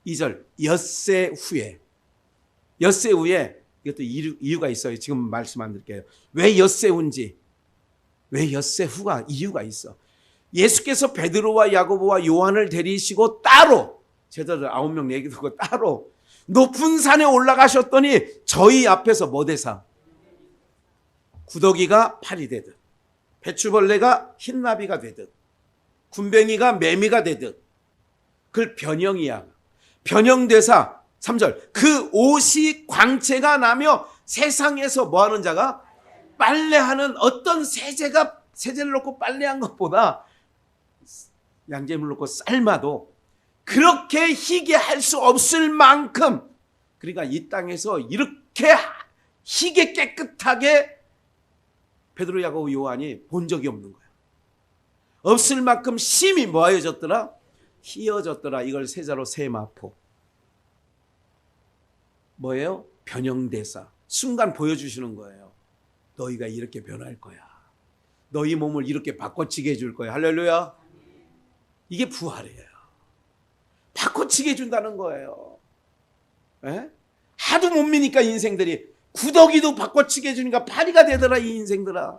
2절 엿새 후에 이것도 이유가 있어요. 지금 말씀 안 드릴게요. 왜 엿새 후인지, 왜 엿새 후가 이유가 있어. 예수께서 베드로와 야고보와 요한을 데리시고 따로 제자들 9명 내기두고 따로 높은 산에 올라가셨더니 저희 앞에서 뭐 대사? 구더기가 팔이 되듯 배추벌레가 흰나비가 되듯 군뱅이가 매미가 되듯 그걸 변형이야. 변형대사 3절 그 옷이 광채가 나며 세상에서 뭐하는 자가 빨래하는 어떤 세제를 넣고 빨래한 것보다 양재물 넣고 삶아도 그렇게 희게 할 수 없을 만큼 그러니까 이 땅에서 이렇게 희게 깨끗하게 베드로, 야고보, 요한이 본 적이 없는 거야. 없을 만큼 심히 뭐하여졌더라? 희어졌더라. 이걸 세자로 세마포. 뭐예요? 변형대사. 순간 보여주시는 거예요. 너희가 이렇게 변할 거야. 너희 몸을 이렇게 바꿔치게 해줄 거야. 할렐루야. 이게 부활이에요. 바꿔치게 해준다는 거예요. 에? 하도 못 미니까 인생들이 구더기도 바꿔치게 해주니까 파리가 되더라. 이 인생들아.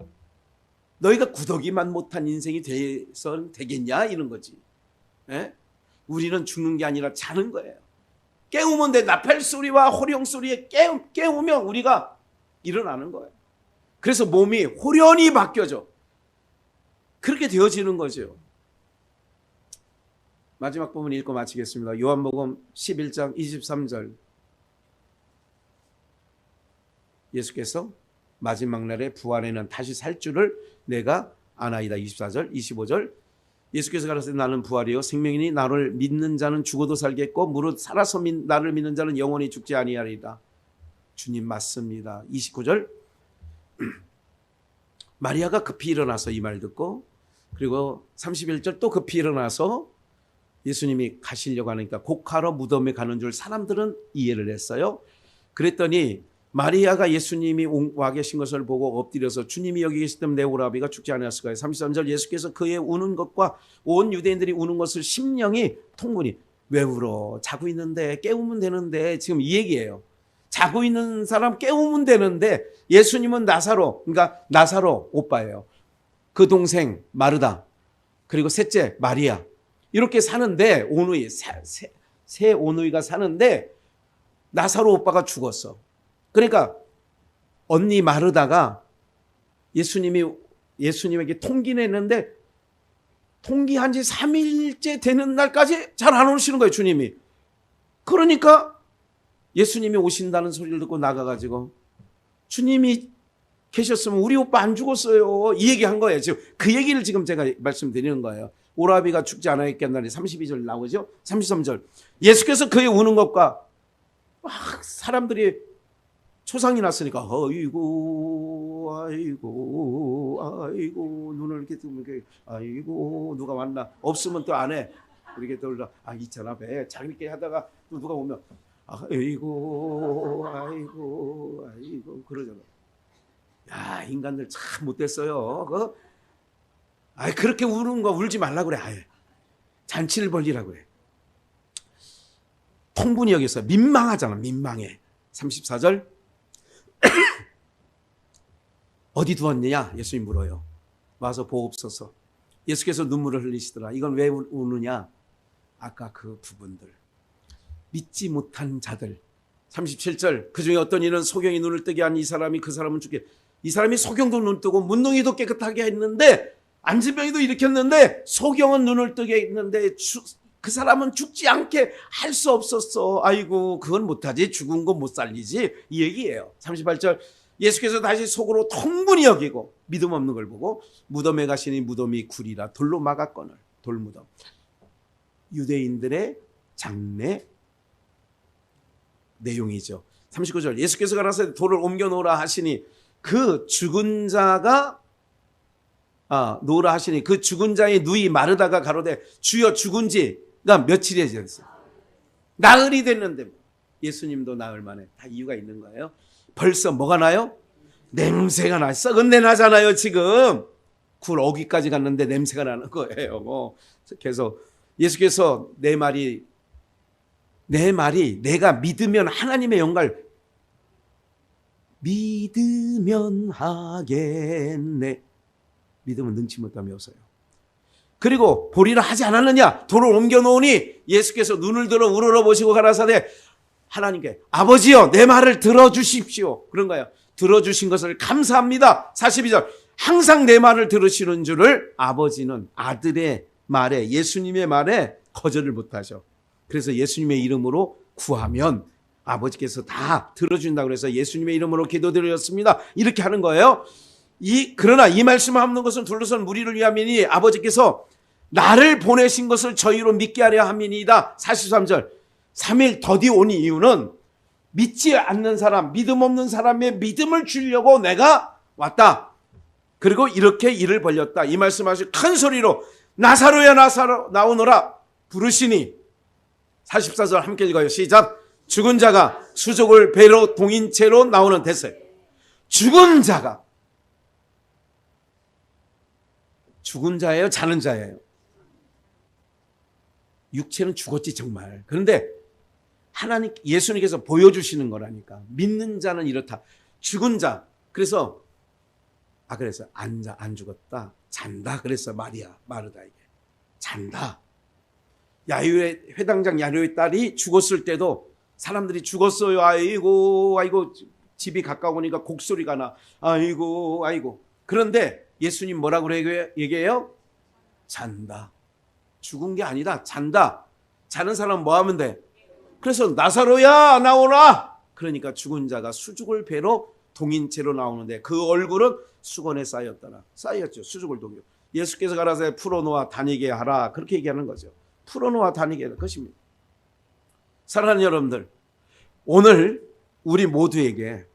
너희가 구더기만 못한 인생이 돼선 되겠냐 이런 거지. 에? 우리는 죽는 게 아니라 자는 거예요. 깨우면 돼. 나팔 소리와 호령 소리에 깨우면 우리가 일어나는 거예요. 그래서 몸이 호련히 바뀌어져. 그렇게 되어지는 거죠. 마지막 부분 읽고 마치겠습니다. 요한복음 11장 23절. 예수께서 마지막 날에 부활에는 다시 살 줄을 내가 아나이다. 24절, 25절. 예수께서 가라사대 나는 부활이요 생명이니 나를 믿는 자는 죽어도 살겠고 무릇 살아서 나를 믿는 자는 영원히 죽지 아니하리라. 주님 맞습니다. 29절. 마리아가 급히 일어나서 이 말 듣고 그리고 31절 또 급히 일어나서 예수님이 가시려고 하니까 곡하러 무덤에 가는 줄 사람들은 이해를 했어요. 그랬더니 마리아가 예수님이 와 계신 것을 보고 엎드려서 주님이 여기 계시다면 내 오라비가 죽지 않았을까요? 33절 예수께서 그의 우는 것과 온 유대인들이 우는 것을 심령이 통분히 왜 울어? 자고 있는데 깨우면 되는데 지금 이 얘기예요. 자고 있는 사람 깨우면 되는데 예수님은 나사로 그러니까 나사로 오빠예요. 그 동생 마르다 그리고 셋째 마리아 이렇게 사는데 오누이 세 오누이가 사는데 나사로 오빠가 죽었어. 그러니까 언니 마르다가 예수님이 예수님에게 통기냈는데 통기한 지 3일째 되는 날까지 잘 안 오시는 거예요, 주님이. 그러니까 예수님이 오신다는 소리를 듣고 나가가지고 주님이 계셨으면 우리 오빠 안 죽었어요. 이 얘기한 거예요. 지금 그 얘기를 지금 제가 말씀드리는 거예요. 오라비가 죽지 않았겠나니 32절 나오죠. 33절. 예수께서 그의 우는 것과 막 사람들이 초상이 났으니까 아이고 눈을 이렇게 뜨면 아이고 누가 왔나. 없으면 또 안 해. 이렇게 떠올라. 있잖아 배. 자기렇게 하다가 또 누가 오면 아이고 그러잖아. 야, 인간들 참 못됐어요. 그렇게 우는 거 울지 말라고 그래. 아예 잔치를 벌리라고 그래. 통분이 여기 있어요. 민망하잖아. 민망해. 34절. 어디 두었느냐? 예수님 물어요. 와서 보옵소서. 예수께서 눈물을 흘리시더라. 이건 왜 우느냐? 아까 그 부분들. 믿지 못한 자들. 37절. 그 중에 어떤 이는 소경이 눈을 뜨게 한 이 사람이 그 사람은 죽게. 이 사람이 소경도 눈 뜨고 문둥이도 깨끗하게 했는데 안진병이도 일으켰는데 소경은 눈을 뜨게 했는데 그 사람은 죽지 않게 할 수 없었어. 아이고 그건 못하지. 죽은 건 못 살리지. 이 얘기예요. 38절. 예수께서 다시 속으로 통분히 여기고 믿음 없는 걸 보고 무덤에 가시니 무덤이 굴이라 돌로 막았거늘. 돌무덤. 유대인들의 장례 내용이죠. 39절. 예수께서 가라사대 돌을 옮겨 놓으라 하시니 그 죽은 자가 놓으라 하시니 그 죽은 자의 누이 마르다가 가로되 주여 죽은 지가 며칠이 됐어요. 나흘이 됐는데 예수님도 나흘 만에. 다 이유가 있는 거예요. 벌써 뭐가 나요? 냄새가 나요. 썩은 내 나잖아요. 지금 굴 어기까지 갔는데 냄새가 나는 거예요. 그래서 예수께서 내 말이 내가 믿으면 하나님의 영광을 믿으면 하겠네. 믿음은 능치 못함이 없어요. 그리고 보리라 하지 않았느냐? 돌을 옮겨 놓으니 예수께서 눈을 들어 우러러보시고 가라사대 하나님께 아버지여 내 말을 들어주십시오. 그런 거예요. 들어주신 것을 감사합니다. 42절. 항상 내 말을 들으시는 줄을 아버지는 아들의 말에 예수님의 말에 거절을 못하셔. 그래서 예수님의 이름으로 구하면 아버지께서 다 들어준다고 그래서 예수님의 이름으로 기도드렸습니다. 이렇게 하는 거예요. 그러나 이 말씀을 하는 것은 둘러선 무리를 위함이니 아버지께서 나를 보내신 것을 저희로 믿게 하려 함이니이다. 43절. 3일 더디 온 이유는 믿지 않는 사람, 믿음 없는 사람의 믿음을 주려고 내가 왔다. 그리고 이렇게 일을 벌렸다. 이 말씀하시 큰 소리로 나사로야 나사로 나오너라 부르시니 44절 함께 읽어요. 시작. 죽은 자가 수족을 배로 동인채로 나오는 됐어요. 죽은 자가 죽은 자예요? 자는 자예요? 육체는 죽었지 정말. 그런데 하나님 예수님께서 보여주시는 거라니까. 믿는 자는 이렇다. 죽은 자. 그래서 안 죽었다. 잔다. 그래서 마르다에게 잔다. 야유의 회당장 야유의 딸이 죽었을 때도 사람들이 죽었어요. 아이고 집이 가까우니까 곡소리가 나. 아이고. 그런데 예수님 뭐라고 얘기해요? 잔다. 죽은 게 아니다. 잔다. 자는 사람은 뭐 하면 돼? 그래서 나사로야 나오라. 그러니까 죽은 자가 수죽을 배로 동인채로 나오는데 그 얼굴은 수건에 쌓였죠. 수죽을 동여. 예수께서 가라사대 풀어놓아 다니게 하라. 그렇게 얘기하는 거죠. 풀어놓아 다니게 하는 것입니다. 사랑하는 여러분들, 오늘 우리 모두에게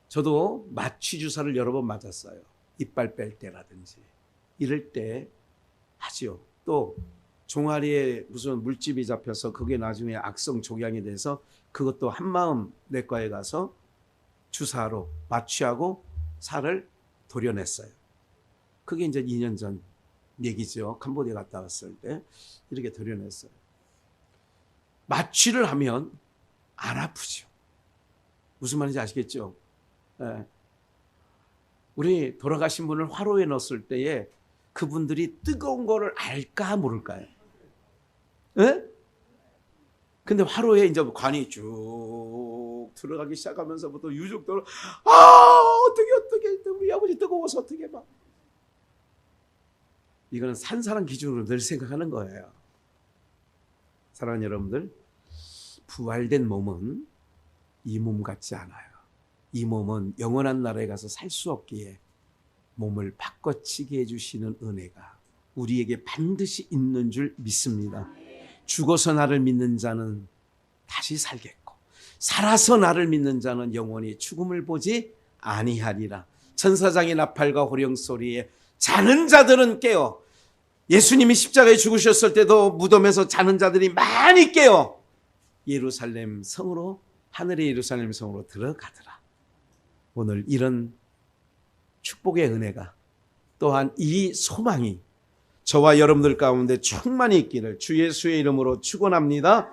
저도 마취 주사를 여러 번 맞았어요. 이빨 뺄 때라든지 이럴 때 하지요. 또 종아리에 무슨 물집이 잡혀서 그게 나중에 악성 종양이 돼서 그것도 한마음 내과에 가서 주사로 마취하고 살을 도려냈어요. 그게 이제 2년 전 얘기죠. 캄보디아 갔다 왔을 때 이렇게 도려냈어요. 마취를 하면 안 아프죠. 무슨 말인지 아시겠죠? 예. 우리 돌아가신 분을 화로에 넣었을 때에 그분들이 뜨거운 거를 알까 모를까요? 예? 근데 화로에 이제 관이 쭉 들어가기 시작하면서부터 유족들은 어떻게 우리 아버지 뜨거워서 어떻게 막. 이거는 산 사람 기준으로 늘 생각하는 거예요. 사랑하는 여러분들, 부활된 몸은 이 몸 같지 않아요. 이 몸은 영원한 나라에 가서 살 수 없기에 몸을 바꿔치게 해주시는 은혜가 우리에게 반드시 있는 줄 믿습니다. 죽어서 나를 믿는 자는 다시 살겠고 살아서 나를 믿는 자는 영원히 죽음을 보지 아니하리라. 천사장의 나팔과 호령 소리에 자는 자들은 깨어, 예수님이 십자가에 죽으셨을 때도 무덤에서 자는 자들이 많이 깨어 예루살렘 성으로, 하늘의 예루살렘 성으로 들어가더라. 오늘 이런 축복의 은혜가, 또한 이 소망이 저와 여러분들 가운데 충만히 있기를 주 예수의 이름으로 축원합니다.